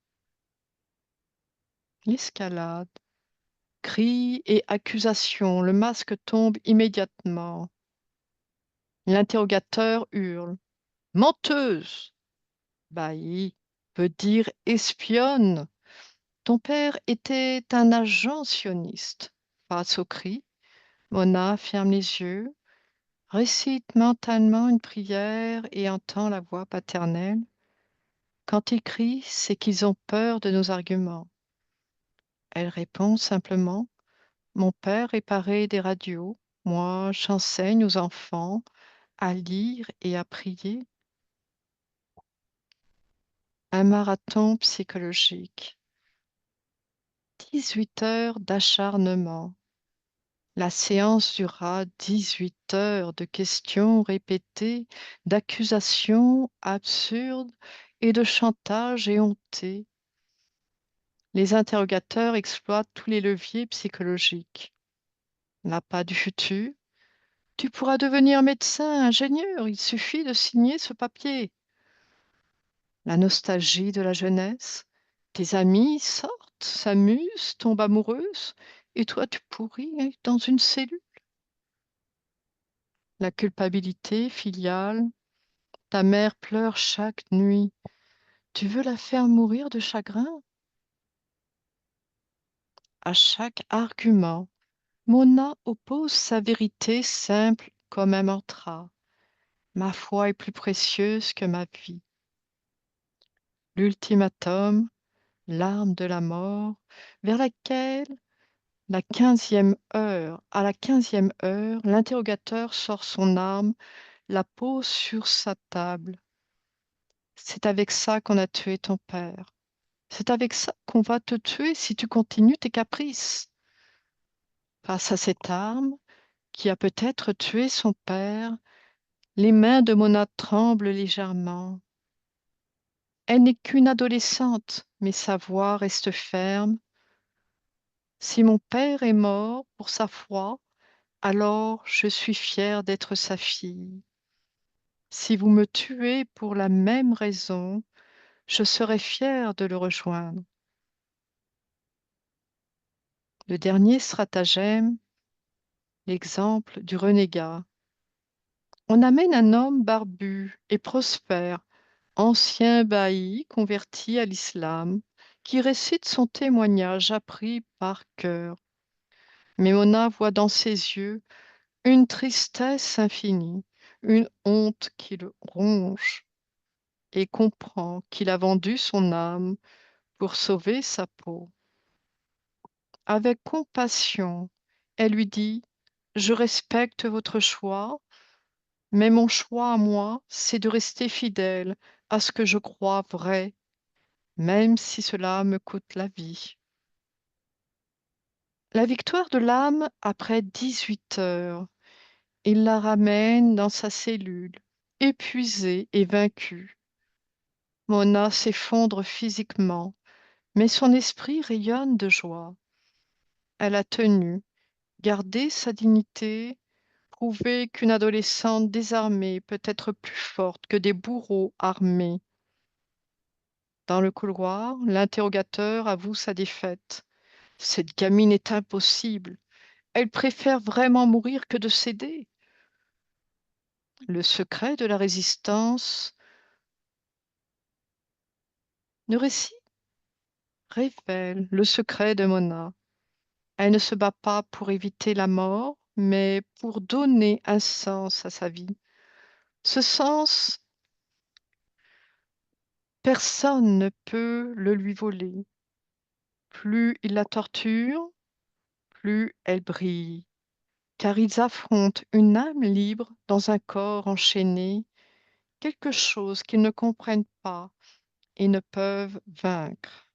L'escalade. Cris et accusations, le masque tombe immédiatement. L'interrogateur hurle. Menteuse! Bailly veut dire espionne. Ton père était un agent sioniste. Face au cri, Mona ferme les yeux, récite mentalement une prière et entend la voix paternelle. Quand ils crient, c'est qu'ils ont peur de nos arguments. Elle répond simplement, mon père réparait des radios, moi j'enseigne aux enfants à lire et à prier. Un marathon psychologique. 18 heures d'acharnement. La séance dura 18 heures de questions répétées, d'accusations absurdes et de chantage éhonté. Les interrogateurs exploitent tous les leviers psychologiques. L'appât du futur. Tu pourras devenir médecin, ingénieur, il suffit de signer ce papier. La nostalgie de la jeunesse. Tes amis sortent, s'amusent, tombent amoureuses, et toi tu pourris dans une cellule. La culpabilité filiale. Ta mère pleure chaque nuit. Tu veux la faire mourir de chagrin? À chaque argument, Mona oppose sa vérité simple comme un mantra. Ma foi est plus précieuse que ma vie. L'ultimatum, l'arme de la mort, vers laquelle à la 15e heure, l'interrogateur sort son arme, la pose sur sa table. C'est avec ça qu'on a tué ton père. C'est avec ça qu'on va te tuer si tu continues tes caprices. Face à cette arme, qui a peut-être tué son père, les mains de Mona tremblent légèrement. Elle n'est qu'une adolescente, mais sa voix reste ferme. Si mon père est mort pour sa foi, alors je suis fière d'être sa fille. Si vous me tuez pour la même raison, je serai fière de le rejoindre. Le dernier stratagème, l'exemple du renégat. On amène un homme barbu et prospère, ancien bailli converti à l'islam, qui récite son témoignage appris par cœur. Mais Mona voit dans ses yeux une tristesse infinie, une honte qui le ronge, et comprend qu'il a vendu son âme pour sauver sa peau. Avec compassion, elle lui dit, je respecte votre choix, mais mon choix à moi, c'est de rester fidèle à ce que je crois vrai, même si cela me coûte la vie. La victoire de l'âme après 18 heures, il la ramène dans sa cellule, épuisée et vaincue. Mona s'effondre physiquement, mais son esprit rayonne de joie. Elle a tenu, gardé sa dignité, prouvé qu'une adolescente désarmée peut être plus forte que des bourreaux armés. Dans le couloir, l'interrogateur avoue sa défaite. Cette gamine est impossible. Elle préfère vraiment mourir que de céder. Le secret de la résistance. Le récit révèle le secret de Mona. Elle ne se bat pas pour éviter la mort, mais pour donner un sens à sa vie. Ce sens, personne ne peut le lui voler. Plus il la torture, plus elle brille, car ils affrontent une âme libre dans un corps enchaîné, quelque chose qu'ils ne comprennent pas et ne peuvent vaincre.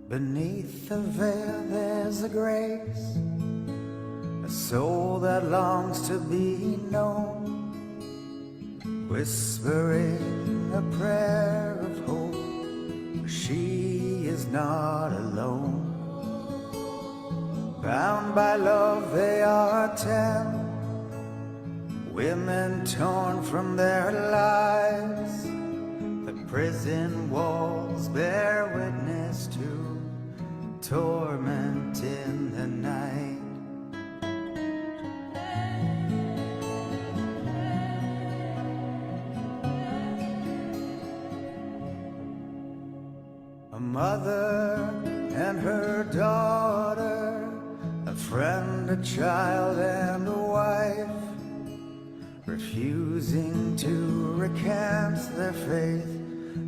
Beneath the veil there's a grace, a soul that longs to be known, whispering a prayer of hope, for she is not alone. Bound by love they are 10, women torn from their lives. The prison walls bear witness to torment in the night. A mother and her daughter, a friend, a child, and a wife, refusing to recant their faith,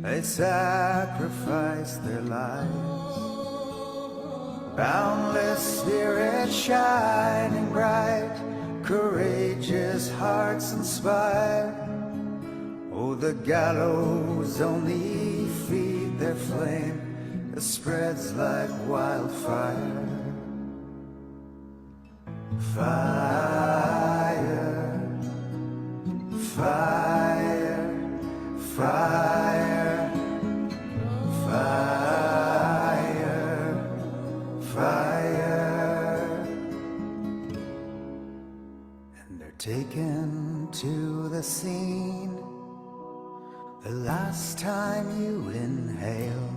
they sacrifice their lives. Boundless spirit shining bright, courageous hearts inspire. Oh, the gallows only feed their flame that spreads like wildfire. Fire, fire, fire, fire, fire. And they're taken to the scene the last time you inhale,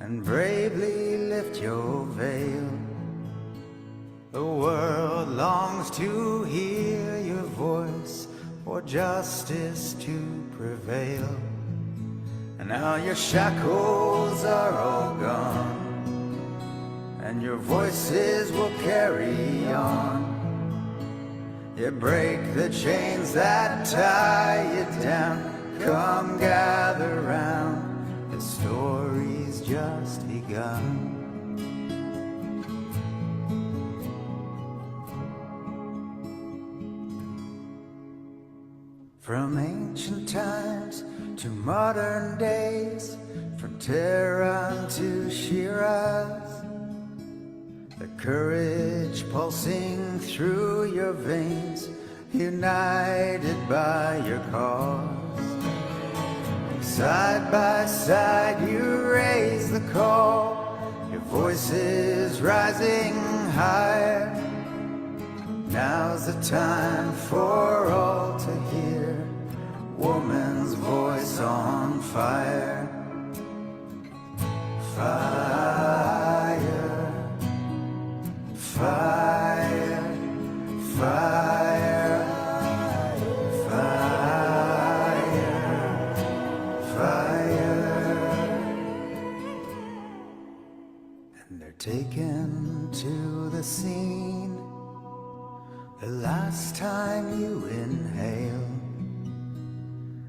and bravely lift your veil. The world longs to hear your voice, for justice to prevail. And now your shackles are all gone, and your voices will carry on. You break the chains that tie you down. Come gather round, the story's just begun. From ancient times to modern days, from Tehran to Shiraz, the courage pulsing through your veins, united by your cause. Side by side you raise the call, your voices rising higher. Now's the time for all to hear, woman's voice on fire. Fire, fire, fire, fire, fire. And they're taken to the scene the last time you inhale,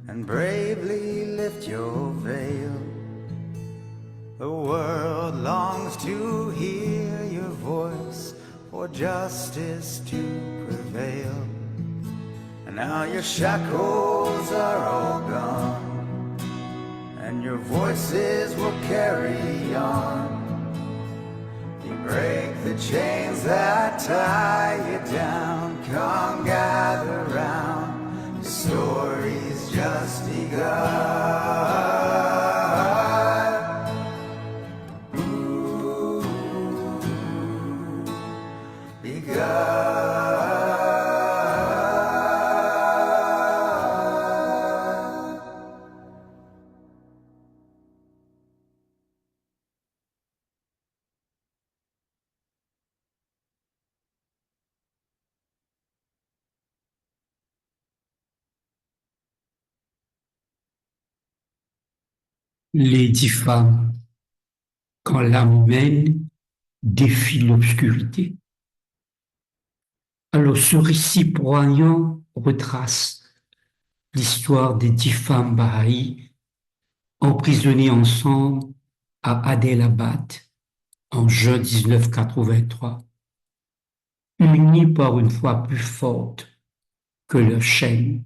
and bravely lift your veil. The world longs to hear your voice, for justice to prevail. And now your shackles are all gone, and your voices will carry on. You the chains that tie you down. Come gather round, the story's just begun. Les 10 femmes, quand l'âme humaine défie l'obscurité. Alors ce récit poignant retrace l'histoire des 10 femmes Baha'i emprisonnées ensemble à Adel-Abad en juin 1983, unies par une foi plus forte que leur chaîne.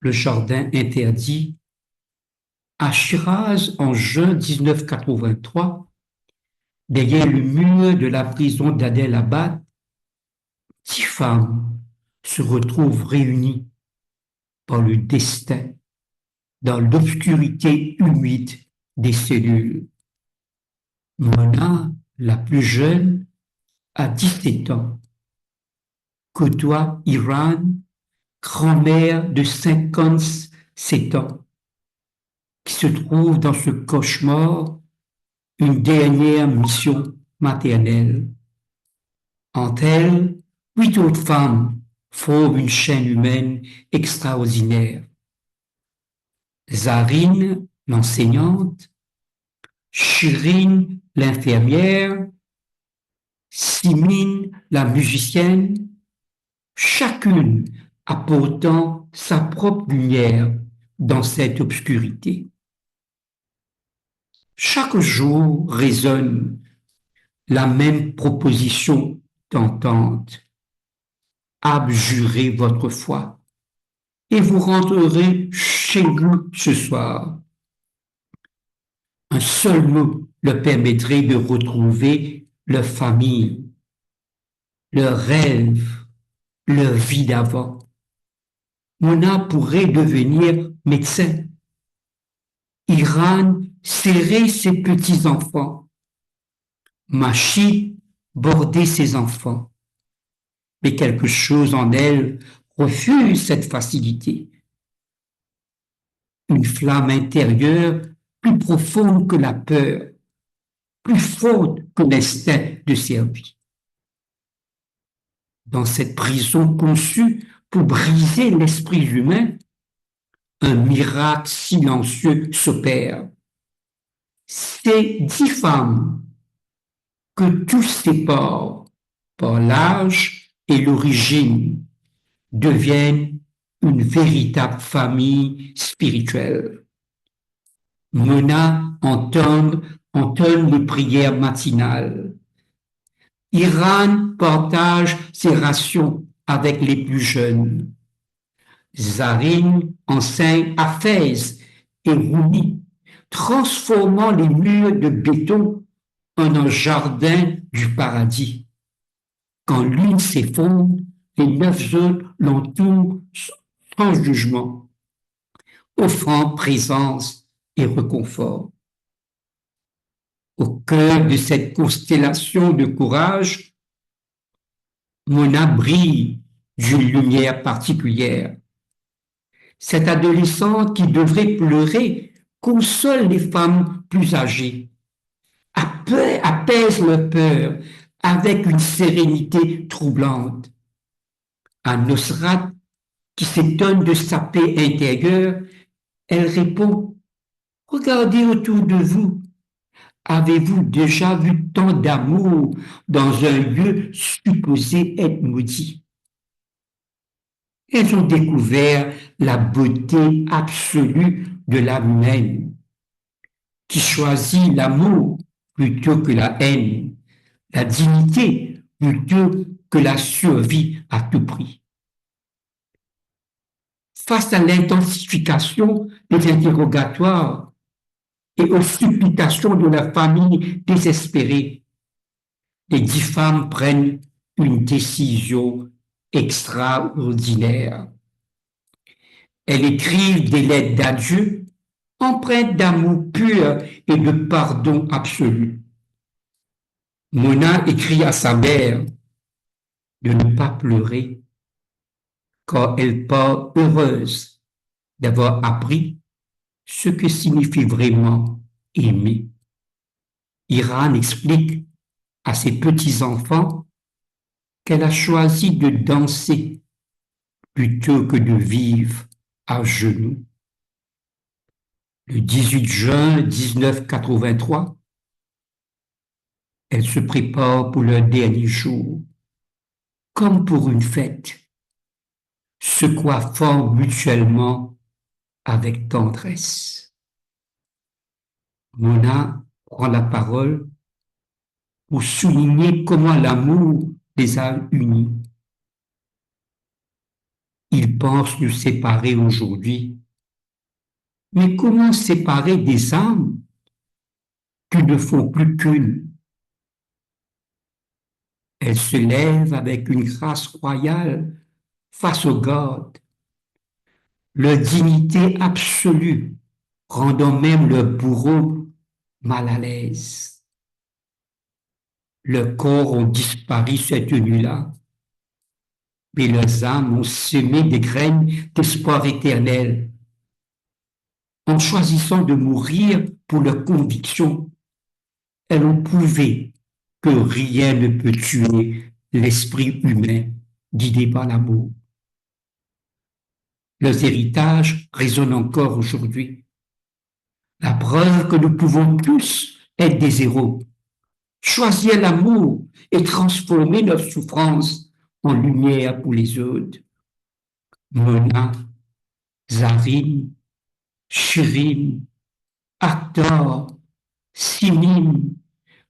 Le jardin interdit. À Shiraz, en juin 1983, derrière le mur de la prison d'Adel-Abad, 10 femmes se retrouvent réunies par le destin dans l'obscurité humide des cellules. Mona, la plus jeune, a 17 ans, côtoie Iran, grand-mère de 57 ans, qui se trouve dans ce cauchemar une dernière mission maternelle. Entre elles, 8 autres femmes forment une chaîne humaine extraordinaire. Zarine, l'enseignante, Shirin, l'infirmière, Simine, la musicienne, chacune apportant sa propre lumière dans cette obscurité. Chaque jour résonne la même proposition tentante. Abjurez votre foi et vous rentrerez chez vous ce soir. Un seul mot leur permettrait de retrouver leur famille, leurs rêves, leur vie d'avant. Mona pourrait devenir médecin. Iran serrer ses petits-enfants. Machi border ses enfants. Mais quelque chose en elle refuse cette facilité. Une flamme intérieure plus profonde que la peur, plus forte que l'instinct de servir. Dans cette prison conçue pour briser l'esprit humain, un miracle silencieux s'opère. Ces 10 femmes que tout sépare par l'âge et l'origine deviennent une véritable famille spirituelle. Mona entonne les prières matinales. Iran partage ses rations avec les plus jeunes. Zarine enseigne à Fès et Rumi, transformant les murs de béton en un jardin du paradis. Quand l'une s'effondre, les 9 autres l'entourent sans jugement, offrant présence et réconfort. Au cœur de cette constellation de courage, Mona brille d'une lumière particulière. Cette adolescente qui devrait pleurer console les femmes plus âgées, apaise leur peur avec une sérénité troublante. À Nosrat, qui s'étonne de sa paix intérieure, elle répond « Regardez autour de vous. Avez-vous déjà vu tant d'amour dans un lieu supposé être maudit ?» Elles ont découvert la beauté absolue de l'âme humaine, qui choisit l'amour plutôt que la haine, la dignité plutôt que la survie à tout prix. Face à l'intensification des interrogatoires et aux supplications de la famille désespérée, les 10 femmes prennent une décision extraordinaire. Elles écrivent des lettres d'adieu empreintes d'amour pur et de pardon absolu. Mona écrit à sa mère de ne pas pleurer quand elle part heureuse d'avoir appris ce que signifie vraiment aimer. Iran explique à ses petits-enfants qu'elle a choisi de danser plutôt que de vivre à genoux. Le 18 juin 1983, elle se prépare pour leur dernier jour, comme pour une fête, se coiffant mutuellement avec tendresse. Mona prend la parole pour souligner comment l'amour les a unis. Ils pensent nous séparer aujourd'hui, mais comment séparer des âmes qui ne font plus qu'une? Elles se lèvent avec une grâce royale face au God, leur dignité absolue, rendant même leur bourreau mal à l'aise. Leurs corps ont disparu cette nuit-là, mais leurs âmes ont semé des graines d'espoir éternel. En choisissant de mourir pour leurs convictions, elles ont prouvé que rien ne peut tuer l'esprit humain guidé par l'amour. Leurs héritages résonnent encore aujourd'hui. La preuve que nous pouvons tous être des héros, choisir l'amour et transformer notre souffrance en lumière pour les autres. Mona, Zarine, Shirin, Actor, Simin,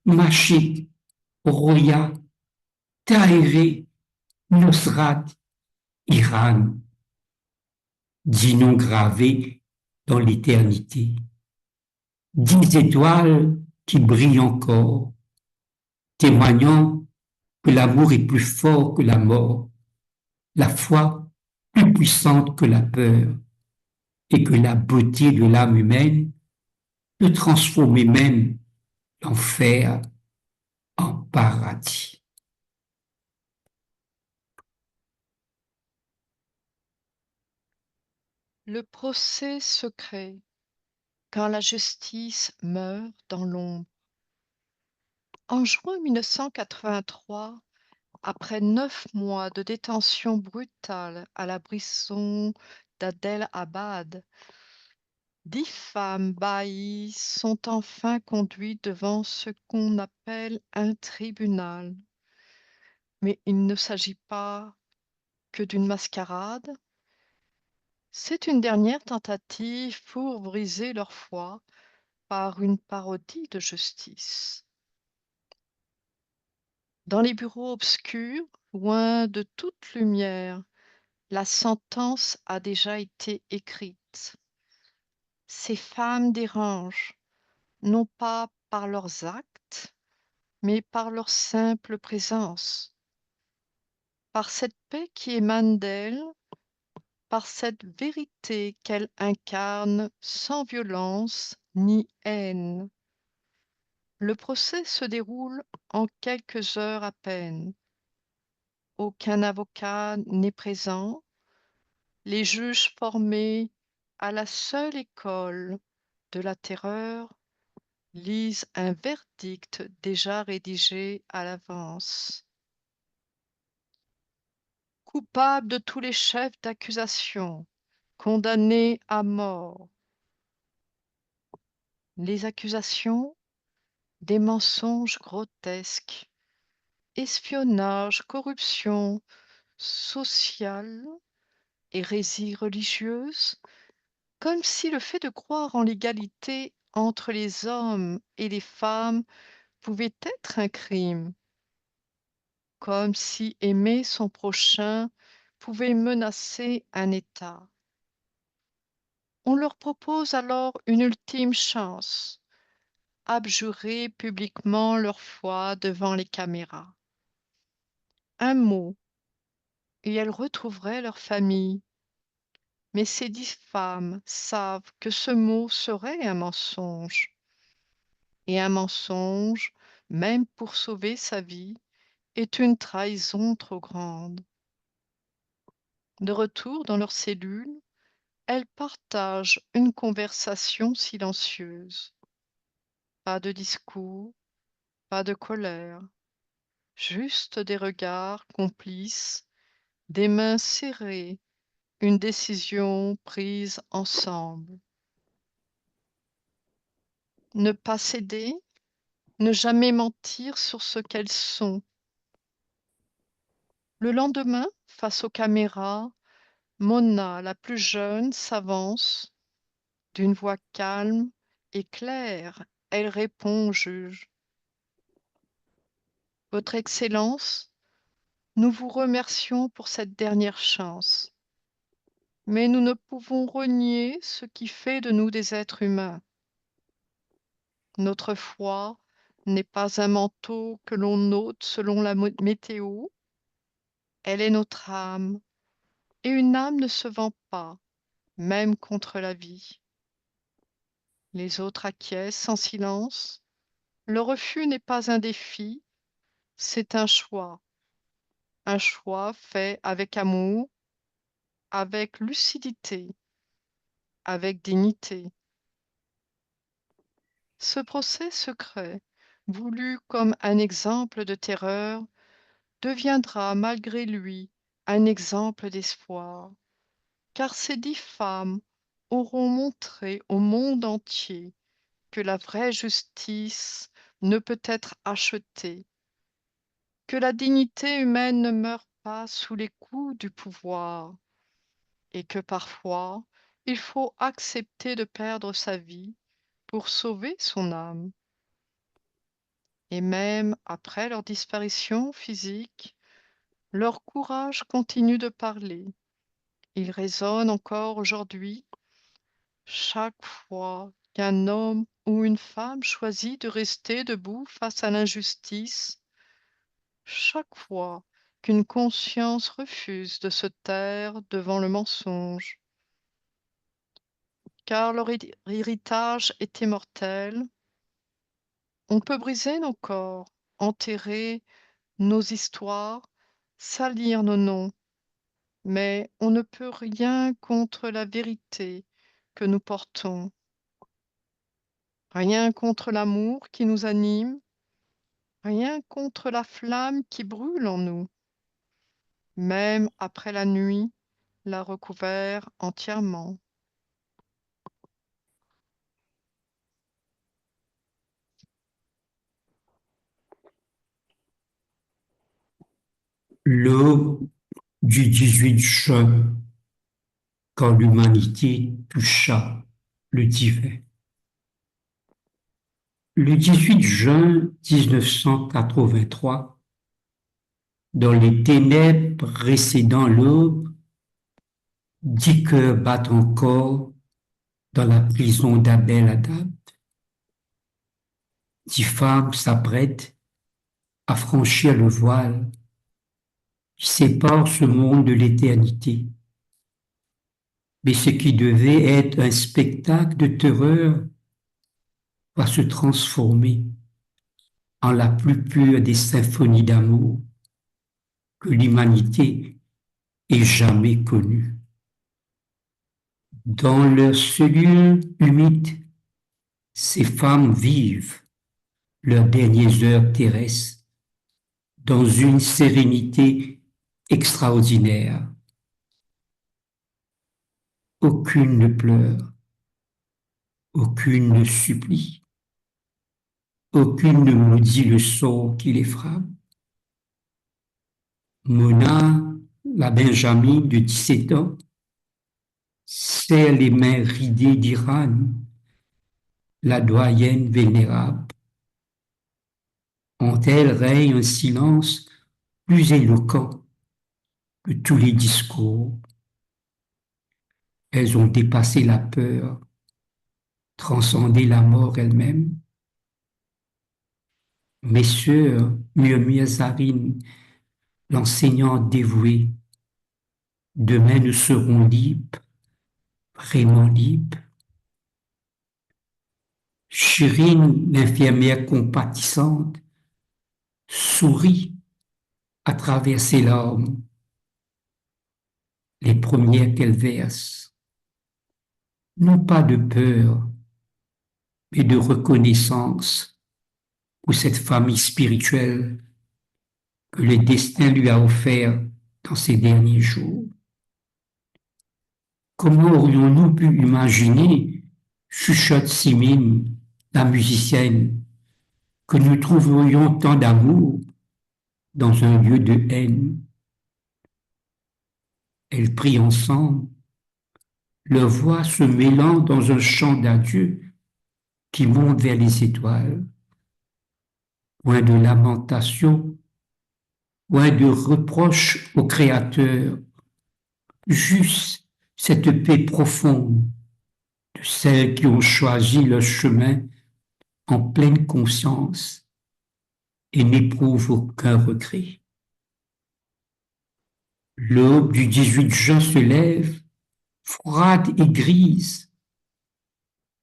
Machik, Roya, Tahiré, Nosrat, Iran, 10 noms gravés dans l'éternité. 10 étoiles qui brillent encore, témoignant que l'amour est plus fort que la mort, la foi plus puissante que la peur, et que la beauté de l'âme humaine peut transformer même l'enfer en paradis. Le procès secret, quand la justice meurt dans l'ombre. En juin 1983, après 9 mois de détention brutale à la prison d'Adel Abad, 10 femmes baillies sont enfin conduites devant ce qu'on appelle un tribunal. Mais il ne s'agit pas que d'une mascarade. C'est une dernière tentative pour briser leur foi par une parodie de justice. Dans les bureaux obscurs, loin de toute lumière, la sentence a déjà été écrite. Ces femmes dérangent, non pas par leurs actes, mais par leur simple présence, par cette paix qui émane d'elles, par cette vérité qu'elles incarnent sans violence ni haine. Le procès se déroule en quelques heures à peine. Aucun avocat n'est présent. Les juges formés à la seule école de la terreur lisent un verdict déjà rédigé à l'avance. Coupable de tous les chefs d'accusation, condamné à mort. Les accusations, des mensonges grotesques, espionnage, corruption sociale, hérésie religieuse, comme si le fait de croire en l'égalité entre les hommes et les femmes pouvait être un crime, comme si aimer son prochain pouvait menacer un État. On leur propose alors une ultime chance, abjurer publiquement leur foi devant les caméras. Un mot, et elles retrouveraient leur famille. Mais ces 10 femmes savent que ce mot serait un mensonge. Et un mensonge, même pour sauver sa vie, est une trahison trop grande. De retour dans leur cellule, elles partagent une conversation silencieuse. Pas de discours, pas de colère, juste des regards complices, des mains serrées, une décision prise ensemble. Ne pas céder, ne jamais mentir sur ce qu'elles sont. Le lendemain, face aux caméras, Mona, la plus jeune, s'avance. D'une voix calme et claire, elle répond au juge. Votre Excellence, nous vous remercions pour cette dernière chance. Mais nous ne pouvons renier ce qui fait de nous des êtres humains. Notre foi n'est pas un manteau que l'on ôte selon la météo, elle est notre âme, et une âme ne se vend pas, même contre la vie. Les autres acquiescent en silence. Le refus n'est pas un défi, c'est un choix fait avec amour, avec lucidité, avec dignité. Ce procès secret, voulu comme un exemple de terreur, deviendra malgré lui un exemple d'espoir, car ces 10 femmes auront montré au monde entier que la vraie justice ne peut être achetée, que la dignité humaine ne meurt pas sous les coups du pouvoir, et que parfois il faut accepter de perdre sa vie pour sauver son âme. Et même après leur disparition physique, leur courage continue de parler. Il résonne encore aujourd'hui. Chaque fois qu'un homme ou une femme choisit de rester debout face à l'injustice, chaque fois qu'une conscience refuse de se taire devant le mensonge, car leur héritage est immortel, on peut briser nos corps, enterrer nos histoires, salir nos noms, mais on ne peut rien contre la vérité que nous portons, rien contre l'amour qui nous anime, rien contre la flamme qui brûle en nous. Même après la nuit l'a recouvert entièrement. L'aube du 18 juin, quand l'humanité toucha le divin. Le 18 juin 1983, dans les ténèbres précédant l'aube, 10 cœurs battent encore dans la prison d'Abel Adab. 10 femmes s'apprêtent à franchir le voile qui sépare ce monde de l'éternité. Mais ce qui devait être un spectacle de terreur va se transformer en la plus pure des symphonies d'amour que l'humanité ait jamais connue. Dans leurs cellules humides, ces femmes vivent leurs dernières heures terrestres dans une sérénité extraordinaire. Aucune ne pleure, aucune ne supplie, aucune ne maudit le sort qui les frappe. Mona, la Benjamine de 17 ans, serre les mains ridées d'Iran, la doyenne vénérable. En elle règne un silence plus éloquent que tous les discours. Elles ont dépassé la peur, transcendé la mort elle-même, Mes sœurs, murmure Zarine, l'enseignant dévoué, demain nous serons libres, vraiment libres. Chérine, l'infirmière compatissante, sourit à travers ses larmes, les premières qu'elle verse, non pas de peur, mais de reconnaissance pour cette famille spirituelle que le destin lui a offert dans ces derniers jours. Comment aurions-nous pu imaginer, chuchote Simine, la musicienne, que nous trouverions tant d'amour dans un lieu de haine? Elles prient ensemble, leurs voix se mêlant dans un chant d'adieu qui monte vers les étoiles. Point de lamentation, point de reproche au Créateur, juste cette paix profonde de celles qui ont choisi leur chemin en pleine conscience et n'éprouvent aucun regret. L'aube du 18 juin se lève, froide et grise.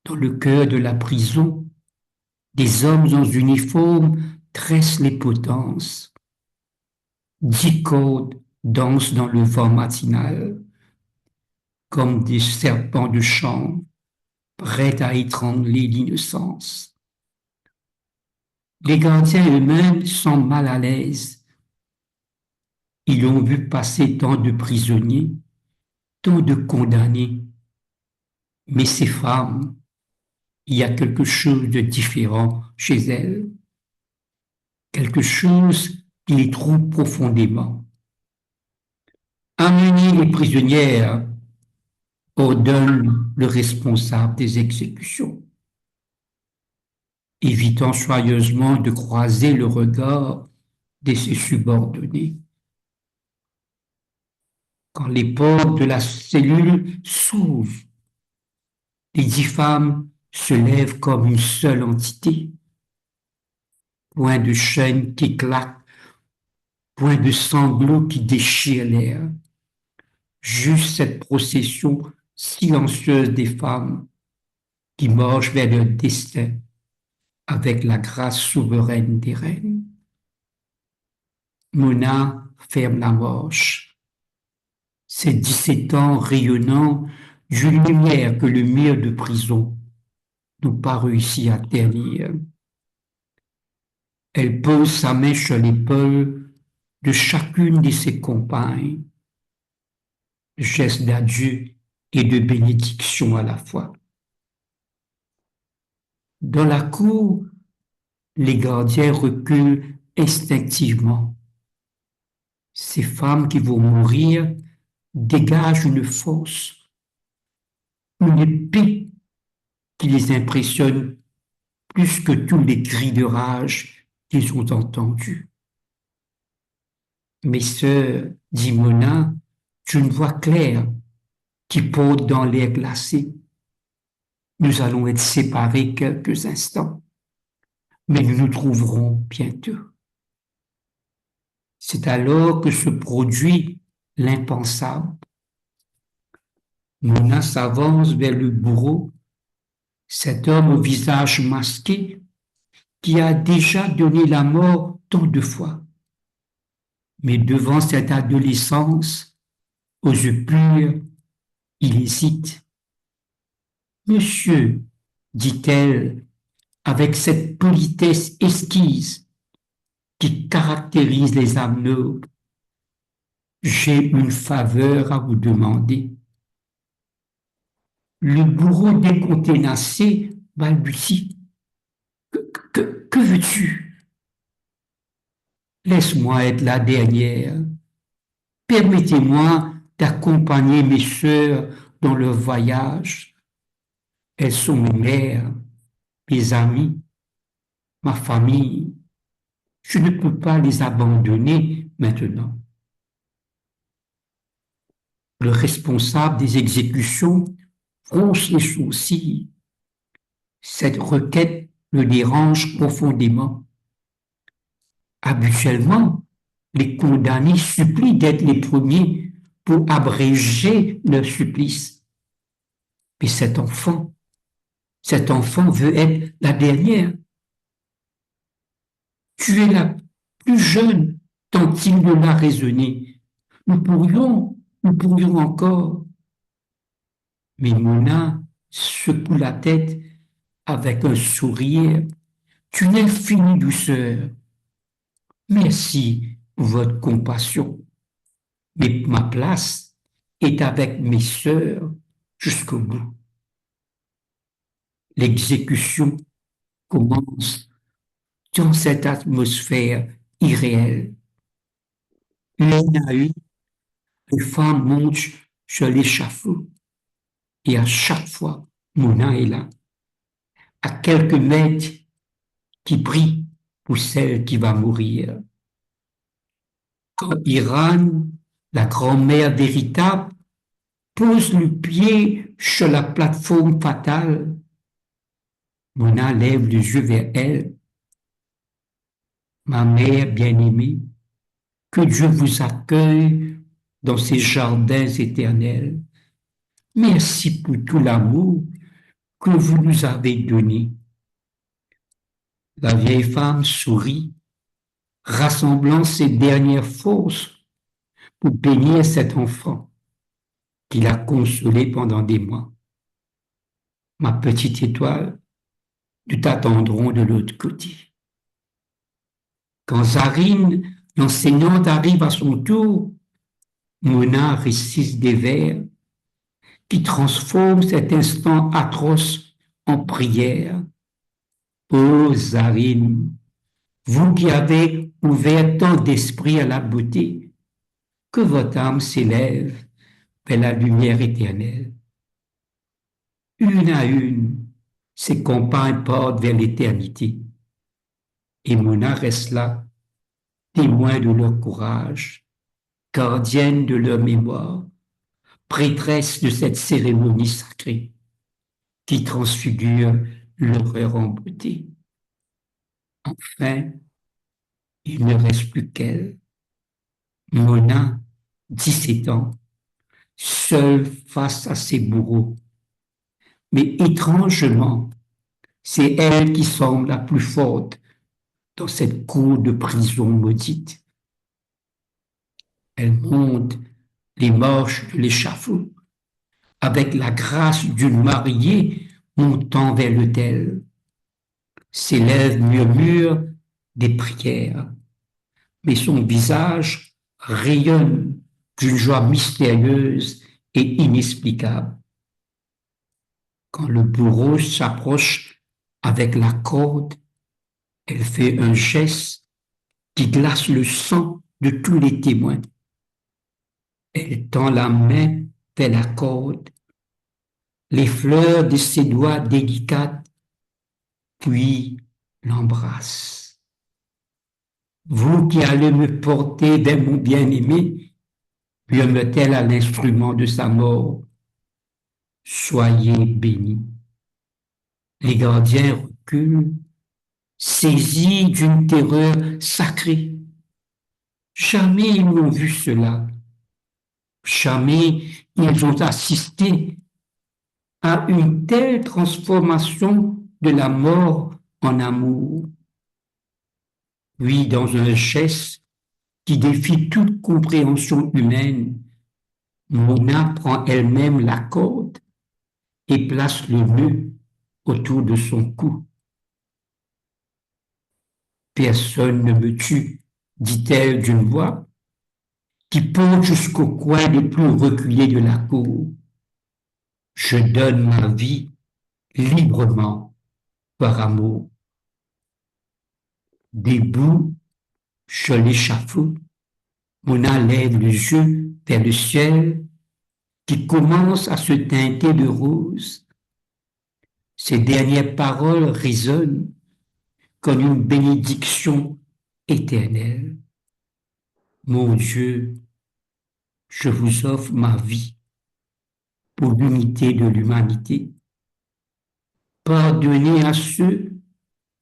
Dans le cœur de la prison, des hommes en uniforme tressent les potences. 10 cordes dansent dans le vent matinal, comme des serpents de chambre, prêts à étrangler l'innocence. Les gardiens eux-mêmes sont mal à l'aise. Ils ont vu passer tant de prisonniers, tant de condamnés. Mais ces femmes, il y a quelque chose de différent chez elles, quelque chose qui les trouble profondément. Amenez les prisonnières, ordonne le responsable des exécutions, évitant soigneusement de croiser le regard de ses subordonnés. Quand les portes de la cellule s'ouvrent, les 10 femmes se lèvent comme une seule entité. Point de chaînes qui éclatent, point de sanglots qui déchirent l'air. Juste cette procession silencieuse des femmes qui marchent vers leur destin avec la grâce souveraine des reines. Mona ferme la marche. Ses 17 ans rayonnant d'une lumière que le mur de prison n'ont pas réussi à ternir. Elle pose sa main sur l'épaule de chacune de ses compagnes, geste d'adieu et de bénédiction à la fois. Dans la cour, les gardiens reculent instinctivement. Ces femmes qui vont mourir dégagent une force, une épée qui les impressionne plus que tous les cris de rage qu'ils ont entendus. Mes sœurs, dit Mona, d'une voix claire qui porte dans l'air glacé. Nous allons être séparés quelques instants, mais nous nous trouverons bientôt. C'est alors que se produit l'impensable. Mona s'avance vers le bourreau, cet homme au visage masqué qui a déjà donné la mort tant de fois. Mais devant cette adolescence, aux yeux purs, il hésite. Monsieur, dit-elle, avec cette politesse esquisse qui caractérise les âmes nobles, j'ai une faveur à vous demander. Le bourreau déconténancé balbutie. Que veux-tu? Laisse-moi être la dernière. Permettez-moi d'accompagner mes sœurs dans leur voyage. Elles sont mes mères, mes amis, ma famille. Je ne peux pas les abandonner maintenant. Le responsable des exécutions fronce les sourcils. Cette requête le dérange profondément. Habituellement, les condamnés supplient d'être les premiers pour abréger leur supplice. Mais cet enfant veut être la dernière. Tu es la plus jeune, tant-il de l'a raisonné. Nous pourrions encore. Mais Mona secoue la tête avec un sourire d'une infinie douceur. Merci pour votre compassion, mais ma place est avec mes sœurs jusqu'au bout. L'exécution commence dans cette atmosphère irréelle. Une à une, les femmes montent sur l'échafaud et à chaque fois, Mona est là, à quelques mètres, qui prie pour celle qui va mourir. Quand Iran, la grand-mère véritable, pose le pied sur la plateforme fatale, Mona lève les yeux vers elle. Ma mère bien-aimée, que Dieu vous accueille dans ces jardins éternels. Merci pour tout l'amour que vous nous avez donné. La vieille femme sourit, rassemblant ses dernières forces pour bénir cet enfant qui l'a consolé pendant des mois. Ma petite étoile, nous t'attendrons de l'autre côté. Quand Zarine, l'enseignante, arrive à son tour, Mona récite des vers qui transforment cet instant atroce en prière. Ô Zarine, vous qui avez ouvert tant d'esprit à la beauté, que votre âme s'élève vers la lumière éternelle. Une à une, ses compagnes partent vers l'éternité. Et Mona reste là, témoin de leur courage, gardienne de leur mémoire, prêtresse de cette cérémonie sacrée qui transfigure l'horreur en beauté. Enfin, il ne reste plus qu'elle. Mona, 17 ans, seule face à ses bourreaux. Mais étrangement, c'est elle qui semble la plus forte dans cette cour de prison maudite. Elle monte les marches de l'échafaud avec la grâce d'une mariée montant vers l'autel. Ses lèvres murmurent des prières, mais son visage rayonne d'une joie mystérieuse et inexplicable. Quand le bourreau s'approche avec la corde, elle fait un geste qui glace le sang de tous les témoins. Elle tend la main vers la corde, les fleurs de ses doigts délicates, puis l'embrasse. Vous qui allez me porter vers mon bien-aimé, murmure-t-elle à l'instrument de sa mort, soyez bénis. Les gardiens reculent, saisis d'une terreur sacrée. Jamais ils n'ont vu cela. Jamais ils ont assisté à une telle transformation de la mort en amour. Oui, dans un geste qui défie toute compréhension humaine, Mona prend elle-même la corde et place le nœud autour de son cou. Personne ne me tue, dit-elle d'une voix qui porte jusqu'au coin les plus reculés de la cour. Je donne ma vie librement par amour. Debout sur l'échafaud, Mona lève les yeux vers le ciel qui commence à se teinter de rose. Ses dernières paroles résonnent comme une bénédiction éternelle. Mon Dieu, je vous offre ma vie pour l'unité de l'humanité. Pardonnez à ceux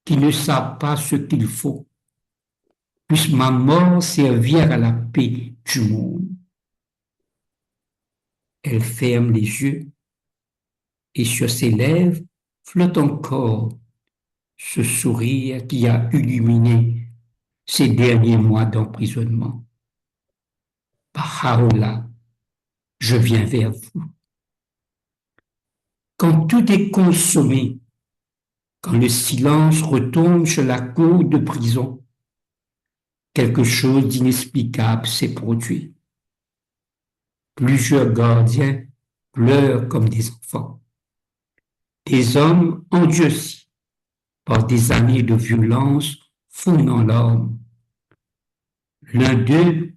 qui ne savent pas ce qu'il faut. puisse ma mort servir à la paix du monde. Elle ferme les yeux et sur ses lèvres flotte encore ce sourire qui a illuminé ces derniers mois d'emprisonnement. Baha'u'llah, je viens vers vous. Quand tout est consommé, quand le silence retombe sur la cour de prison, quelque chose d'inexplicable s'est produit. Plusieurs gardiens pleurent comme des enfants. Des hommes endurcis par des années de violence fondent en larmes. L'un d'eux,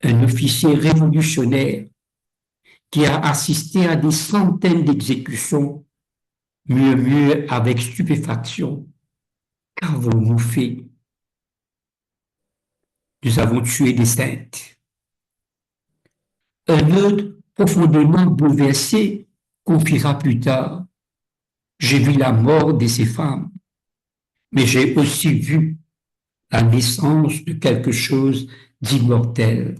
un officier révolutionnaire qui a assisté à des centaines d'exécutions, murmure avec stupéfaction: qu'avons-nous fait? Nous avons tué des saintes. Un autre, profondément bouleversé, confiera plus tard: j'ai vu la mort de ces femmes, mais j'ai aussi vu la naissance de quelque chose d'immortel.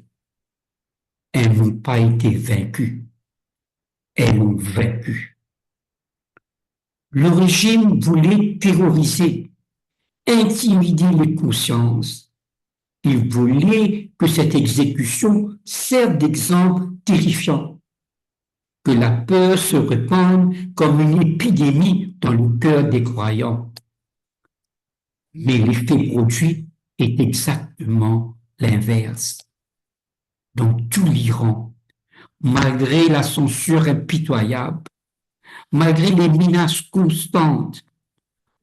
Elles n'ont pas été vaincues, elles ont vaincu. Le régime voulait terroriser, intimider les consciences. Il voulait que cette exécution serve d'exemple terrifiant, que la peur se répande comme une épidémie dans le cœur des croyants. Mais l'effet produit est exactement l'inverse. Dans tout l'Iran, malgré la censure impitoyable, malgré les menaces constantes,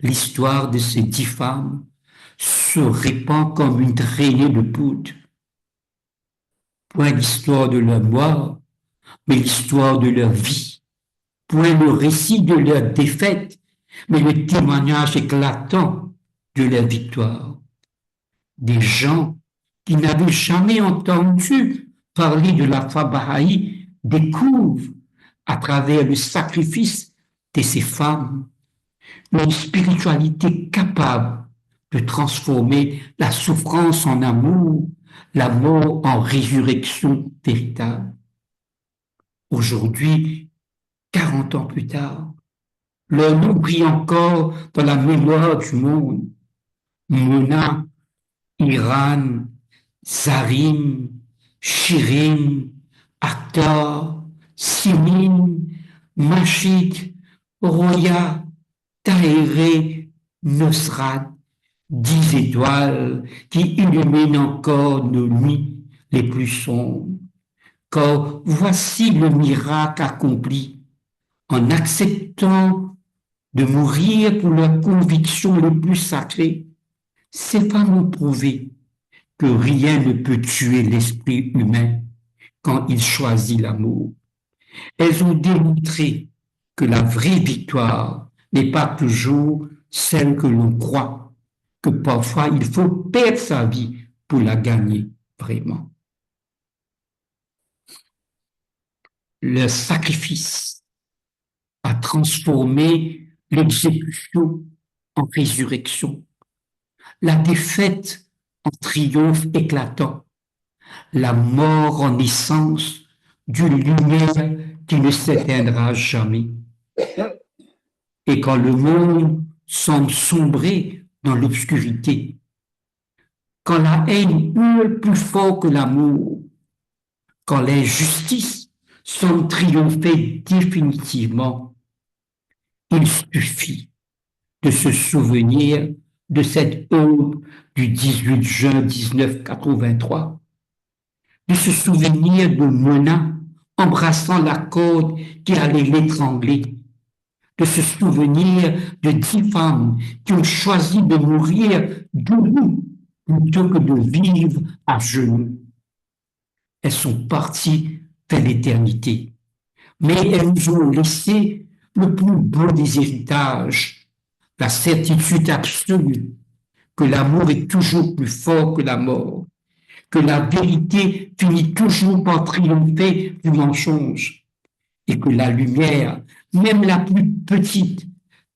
l'histoire de ces 10 femmes se répand comme une traînée de poudre. Point l'histoire de leur mort, mais l'histoire de leur vie. Point le récit de leur défaite, mais le témoignage éclatant de leur victoire. Des gens qui n'avaient jamais entendu parler de la foi bahaï découvrent, à travers le sacrifice de ces femmes, une spiritualité capable de transformer la souffrance en amour, la mort en résurrection véritable. Aujourd'hui, 40 ans plus tard, leur nom brille encore dans la mémoire du monde. Mona, Iran, Zarim, Shirin, Akhtar, Simin, Machid, Roya, Tahiré, Nosrat, 10 étoiles qui illuminent encore nos nuits les plus sombres. Car voici le miracle accompli en acceptant de mourir pour leurs convictions les plus sacrées. Ces femmes ont prouvé que rien ne peut tuer l'esprit humain quand il choisit l'amour. Elles ont démontré que la vraie victoire n'est pas toujours celle que l'on croit, que parfois il faut perdre sa vie pour la gagner vraiment. Le sacrifice a transformé l'exécution en résurrection, la défaite en triomphe éclatant, la mort en essence d'une lumière qui ne s'éteindra jamais. Et quand le monde semble sombrer dans l'obscurité, quand la haine hurle plus fort que l'amour, quand l'injustice semble triompher définitivement, il suffit de se souvenir de cette aube du 18 juin 1983, de se souvenir de Mona embrassant la corde qui allait l'étrangler, de se souvenir de 10 femmes qui ont choisi de mourir debout plutôt que de vivre à genoux. Elles sont parties vers l'éternité, mais elles nous ont laissé le plus beau des héritages, la certitude absolue que l'amour est toujours plus fort que la mort, que la vérité finit toujours par triompher du mensonge et que la lumière, même la plus petite,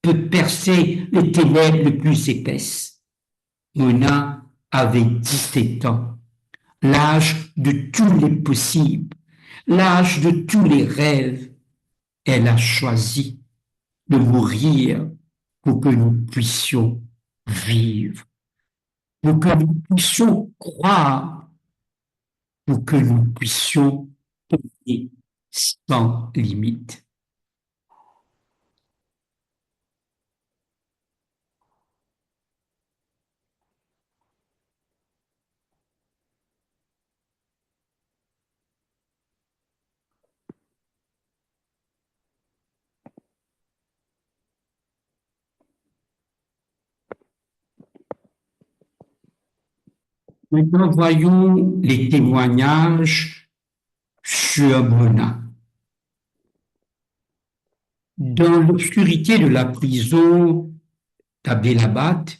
peut percer les ténèbres les plus épaisses. Mona avait 17 ans, l'âge de tous les possibles, l'âge de tous les rêves. Elle a choisi de mourir pour que nous puissions vivre, pour que nous puissions croire, pour que nous puissions aimer sans limite. Maintenant, voyons les témoignages sur Mona. Dans l'obscurité de la prison d'Abdelabad,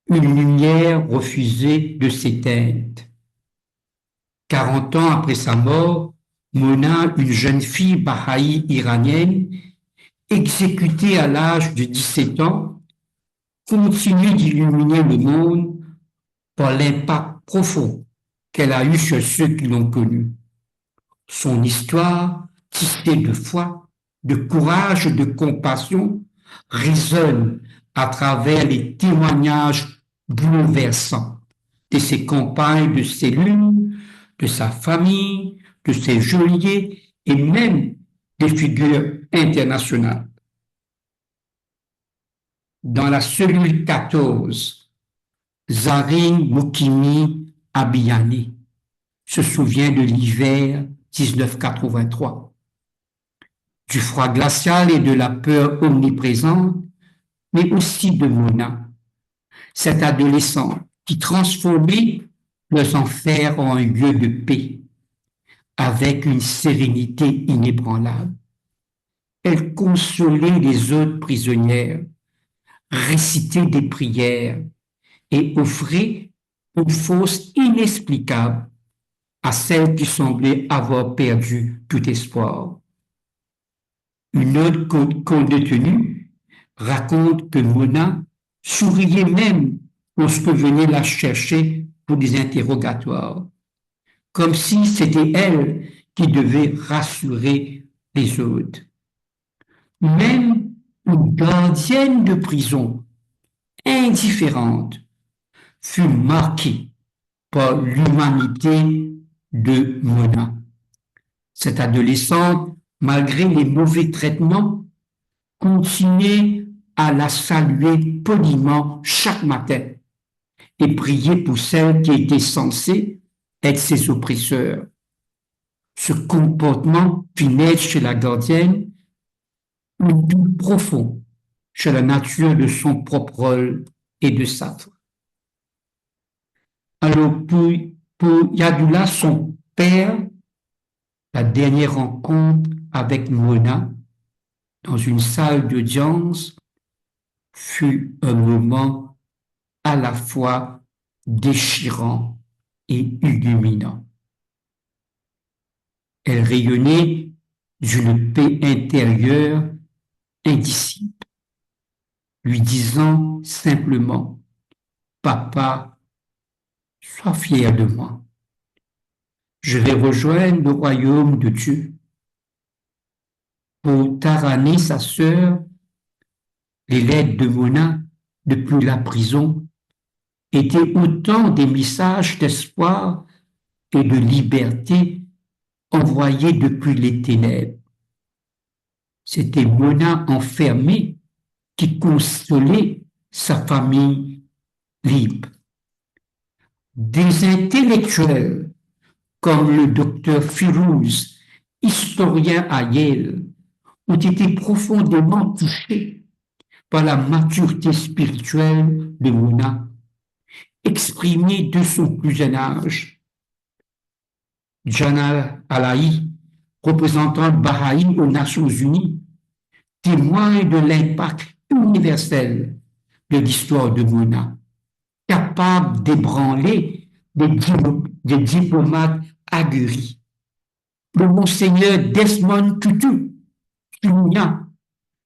une lumière refusait de s'éteindre. 40 ans après sa mort, Mona, une jeune fille bahaï iranienne, exécutée à l'âge de 17 ans, continue d'illuminer le monde par l'impact profond qu'elle a eu sur ceux qui l'ont connue. Son histoire, tissée de foi, de courage et de compassion, résonne à travers les témoignages bouleversants de ses compagnes de cellule, de sa famille, de ses geôliers et même des figures internationales. Dans la cellule 14, Zarine Moukimi Abiyani se souvient de l'hiver 1983, du froid glacial et de la peur omniprésente, mais aussi de Mona, cette adolescente qui transformait leurs enfers en un lieu de paix, avec une sérénité inébranlable. Elle consolait les autres prisonnières, récitait des prières et offrait une force inexplicable à celles qui semblaient avoir perdu tout espoir. Une autre co-détenue raconte que Mona souriait même lorsque venait la chercher pour des interrogatoires, comme si c'était elle qui devait rassurer les autres. Même une gardienne de prison, indifférente, fut marquée par l'humanité de Mona. Cette adolescente, malgré les mauvais traitements, continuait à la saluer poliment chaque matin et prier pour celles qui étaient censées être ses oppresseurs. Ce comportement fit naître chez la gardienne un doute profond sur la nature de son propre rôle et de sa foi. Alors, pour Yadoula, son père, la dernière rencontre avec Mona dans une salle d'audience fut un moment à la fois déchirant et illuminant. Elle rayonnait d'une paix intérieure indicible, lui disant simplement « Papa, sois fier de moi. Je vais rejoindre le royaume de Dieu. » Pour Tarani, sa sœur, les lettres de Mona depuis la prison étaient autant des messages d'espoir et de liberté envoyés depuis les ténèbres. C'était Mona enfermée qui consolait sa famille libre. Des intellectuels comme le docteur Firouz, historien à Yale, ont été profondément touchés par la maturité spirituelle de Mona, exprimée de son plus jeune âge. Jana Alaï, représentant Baha'i aux Nations Unies, témoigne de l'impact universel de l'histoire de Mona, capable d'ébranler des diplomates aguerris. Le monseigneur Desmond Tutu souligna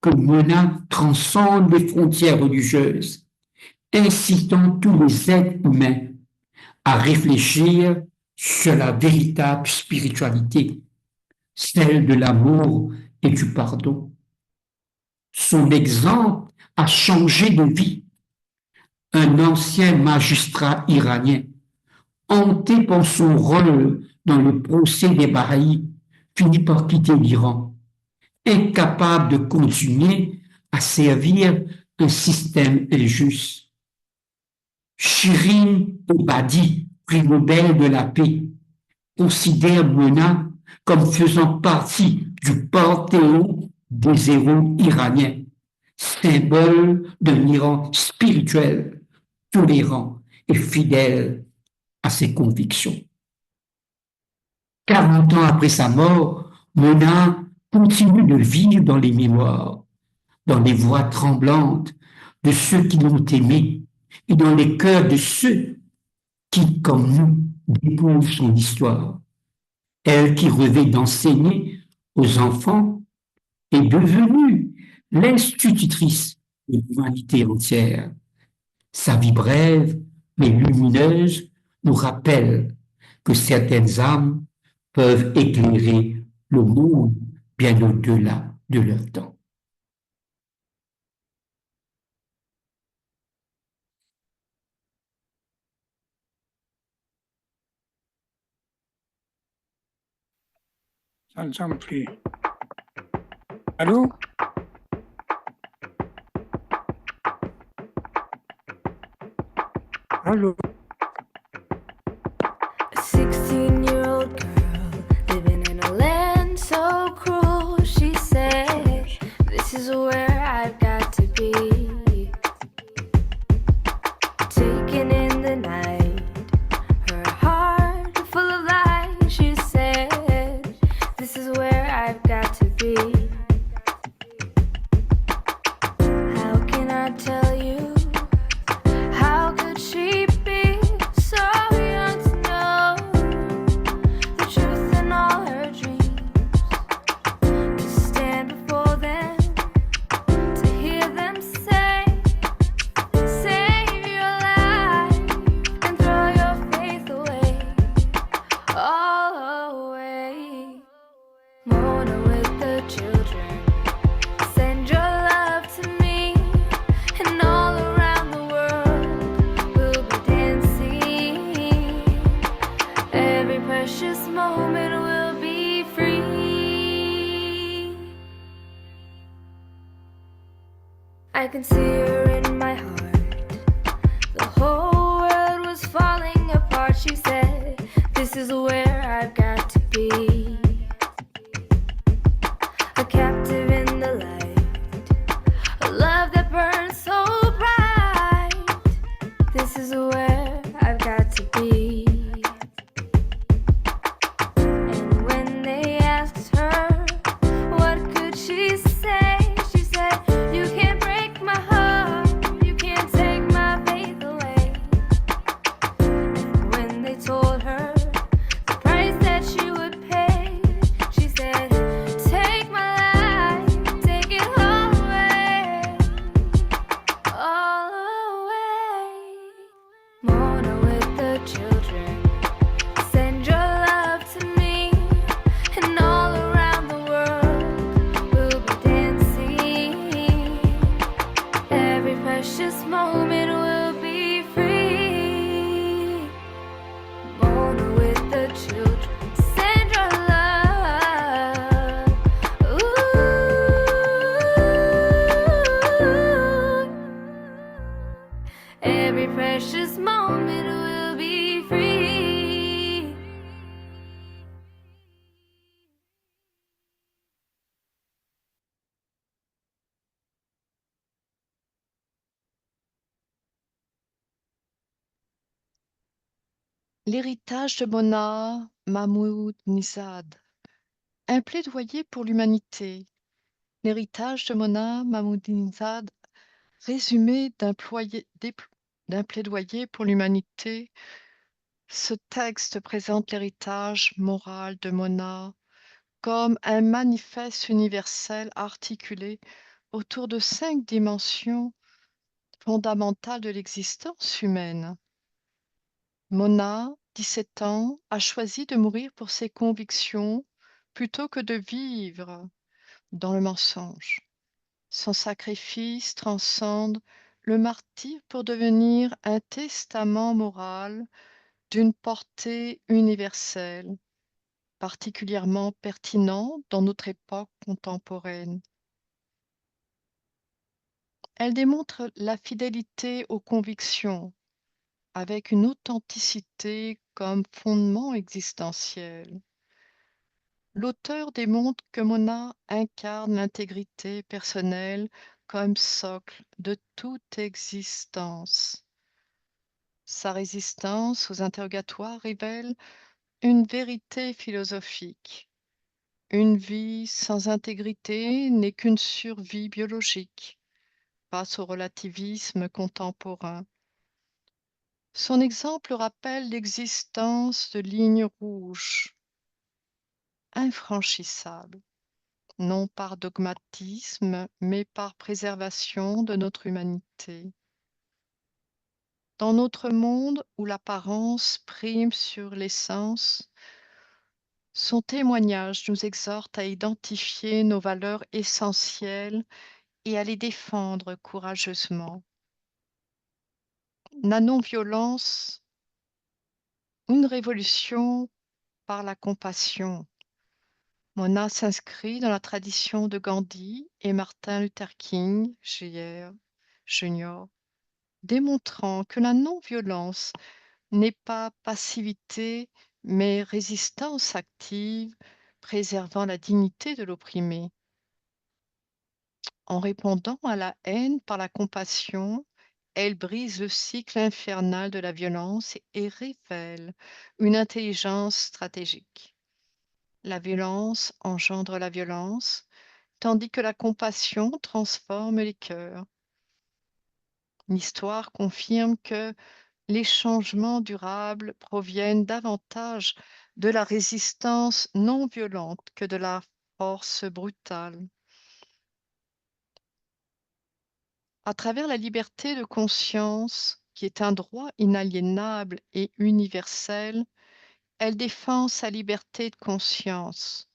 que Mona transcende les frontières religieuses incitant tous les êtres humains à réfléchir sur la véritable spiritualité, celle de l'amour et du pardon. Son exemple a changé de vie. Un ancien magistrat iranien, hanté par son rôle dans le procès des Bahaïs, finit par quitter l'Iran, incapable de continuer à servir un système injuste. Shirin Ebadi, prix Nobel de la paix, considère Mona comme faisant partie du panthéon des héros iraniens, symbole d'un Iran spirituel, tolérant et fidèle à ses convictions. 40 ans après sa mort, Mona continue de vivre dans les mémoires, dans les voix tremblantes de ceux qui l'ont aimée et dans les cœurs de ceux qui, comme nous, découvrent son histoire. Elle qui rêvait d'enseigner aux enfants est devenue l'institutrice de l'humanité entière. Sa vie brève mais lumineuse nous rappelle que certaines âmes peuvent éclairer le monde bien au-delà de leur temps. Ça ne sonne plus. Allô? Allô? A 16-year-old girl living in a land so cruel. She said, "This is where I've got to be." Taken in the night, her heart full of light. She said, "This is where I've got to be." How can I tell you? How could she be so young to know the truth in all her dreams? To stand before them, to hear them say, "Save your life and throw your faith away, all away." Mona with the children, send your love to me, and all around the world we'll be dancing. Every precious moment will be free. I can see her in my heart. The whole world was falling apart. She said, "This is where I've got to be." A captive in the light, a love that burns so bright. This is where I've got to be. And when they asked her, what could she say? She said, "You can't break my heart, you can't take my faith away." And when they told her the price that she would pay, she said, "Take my life, take it all away, all away." Mona with the children, send your love to me, and all around the world we'll be dancing. Every precious moment will be free. Mona with the children, send your love. Ooh. Every precious moment will be free. L'héritage de Mona Mahmoud-Nizad. Un plaidoyer pour l'humanité. L'héritage de Mona Mahmoud-Nizad, résumé d'un plaidoyer pour l'humanité. Ce texte présente l'héritage moral de Mona comme un manifeste universel articulé autour de 5 dimensions fondamentale de l'existence humaine. Mona, 17 ans, a choisi de mourir pour ses convictions plutôt que de vivre dans le mensonge. Son sacrifice transcende le martyre pour devenir un testament moral d'une portée universelle, particulièrement pertinent dans notre époque contemporaine. Elle démontre la fidélité aux convictions, avec une authenticité comme fondement existentiel. L'auteur démontre que Mona incarne l'intégrité personnelle comme socle de toute existence. Sa résistance aux interrogatoires révèle une vérité philosophique. Une vie sans intégrité n'est qu'une survie biologique face au relativisme contemporain. Son exemple rappelle l'existence de lignes rouges, infranchissables, non par dogmatisme, mais par préservation de notre humanité. Dans notre monde où l'apparence prime sur l'essence, son témoignage nous exhorte à identifier nos valeurs essentielles et à les défendre courageusement. La non-violence, une révolution par la compassion. Mona s'inscrit dans la tradition de Gandhi et Martin Luther King, Jr., démontrant que la non-violence n'est pas passivité, mais résistance active, préservant la dignité de l'opprimé. En répondant à la haine par la compassion, elle brise le cycle infernal de la violence et révèle une intelligence stratégique. La violence engendre la violence, tandis que la compassion transforme les cœurs. L'histoire confirme que les changements durables proviennent davantage de la résistance non violente que de la force brutale. À travers la liberté de conscience, qui est un droit inaliénable et universel, elle défend sa liberté de conscience.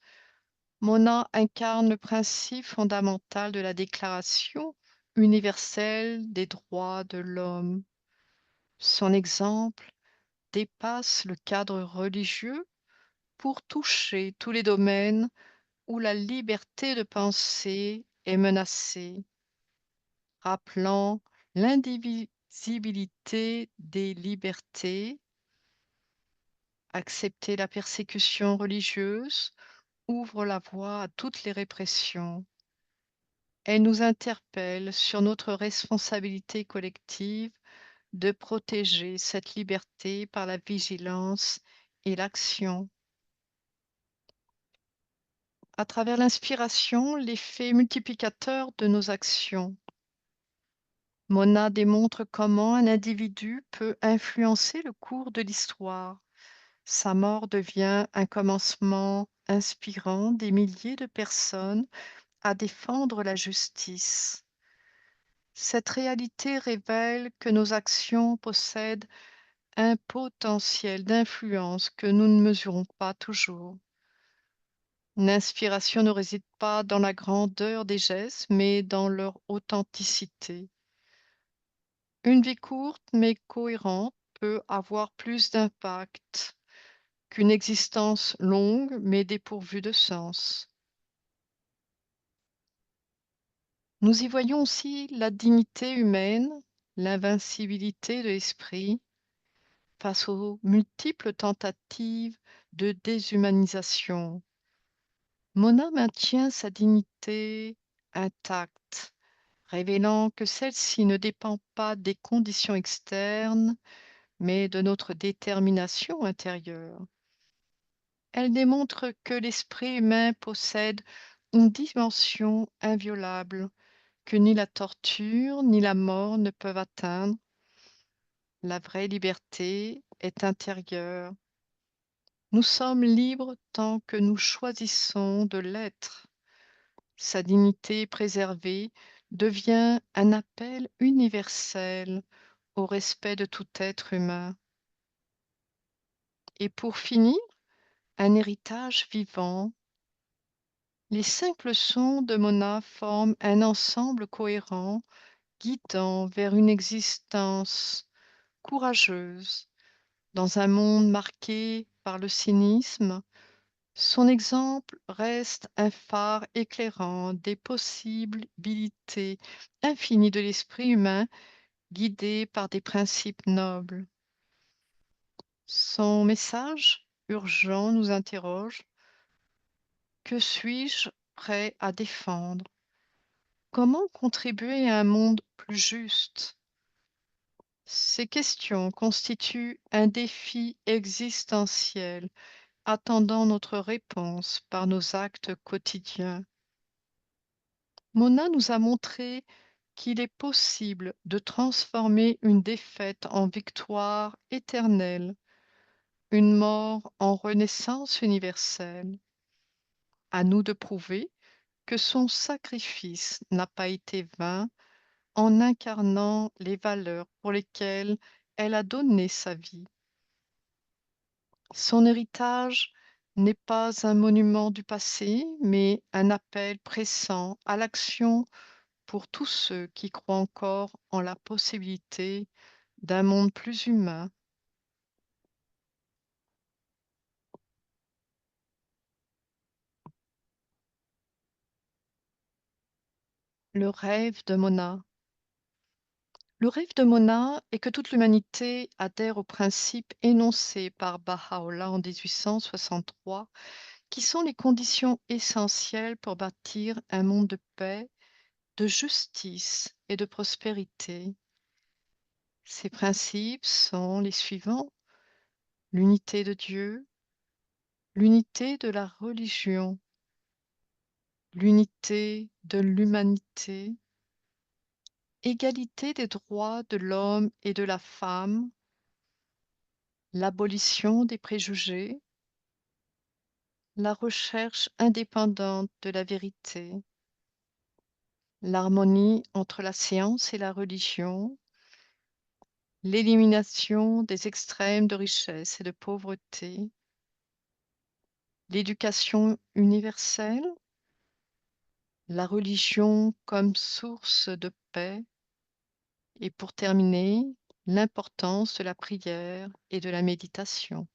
Mona incarne le principe fondamental de la Déclaration universelle des droits de l'homme. Son exemple dépasse le cadre religieux pour toucher tous les domaines où la liberté de penser est menacée, rappelant l'indivisibilité des libertés, accepter la persécution religieuse ouvre la voie à toutes les répressions. Elle nous interpelle sur notre responsabilité collective de protéger cette liberté par la vigilance et l'action. À travers l'inspiration, l'effet multiplicateur de nos actions. Mona démontre comment un individu peut influencer le cours de l'histoire. Sa mort devient un commencement inspirant des milliers de personnes à défendre la justice. Cette réalité révèle que nos actions possèdent un potentiel d'influence que nous ne mesurons pas toujours. L'inspiration ne réside pas dans la grandeur des gestes, mais dans leur authenticité. Une vie courte mais cohérente peut avoir plus d'impact qu'une existence longue mais dépourvue de sens. Nous y voyons aussi la dignité humaine, l'invincibilité de l'esprit face aux multiples tentatives de déshumanisation. Mona maintient sa dignité intacte, révélant que celle-ci ne dépend pas des conditions externes, mais de notre détermination intérieure. Elle démontre que l'esprit humain possède une dimension inviolable que ni la torture ni la mort ne peuvent atteindre. La vraie liberté est intérieure. Nous sommes libres tant que nous choisissons de l'être. Sa dignité est préservée devient un appel universel au respect de tout être humain. Et pour finir, un héritage vivant. Les 5 leçons de Mona forment un ensemble cohérent, guidant vers une existence courageuse. Dans un monde marqué par le cynisme, son exemple reste un phare éclairant des possibilités infinies de l'esprit humain guidé par des principes nobles. Son message urgent nous interroge. Que suis-je prêt à défendre? Comment contribuer à un monde plus juste? Ces questions constituent un défi existentiel attendant notre réponse par nos actes quotidiens. Mona nous a montré qu'il est possible de transformer une défaite en victoire éternelle, une mort en renaissance universelle. À nous de prouver que son sacrifice n'a pas été vain en incarnant les valeurs pour lesquelles elle a donné sa vie. Son héritage n'est pas un monument du passé, mais un appel pressant à l'action pour tous ceux qui croient encore en la possibilité d'un monde plus humain. Le rêve de Mona. Le rêve de Mona est que toute l'humanité adhère aux principes énoncés par Baha'u'llah en 1863, qui sont les conditions essentielles pour bâtir un monde de paix, de justice et de prospérité. Ces principes sont les suivants: l'unité de Dieu, l'unité de la religion, l'unité de l'humanité, égalité des droits de l'homme et de la femme, l'abolition des préjugés, la recherche indépendante de la vérité, l'harmonie entre la science et la religion, l'élimination des extrêmes de richesse et de pauvreté, l'éducation universelle, la religion comme source de paix et pour terminer, l'importance de la prière et de la méditation.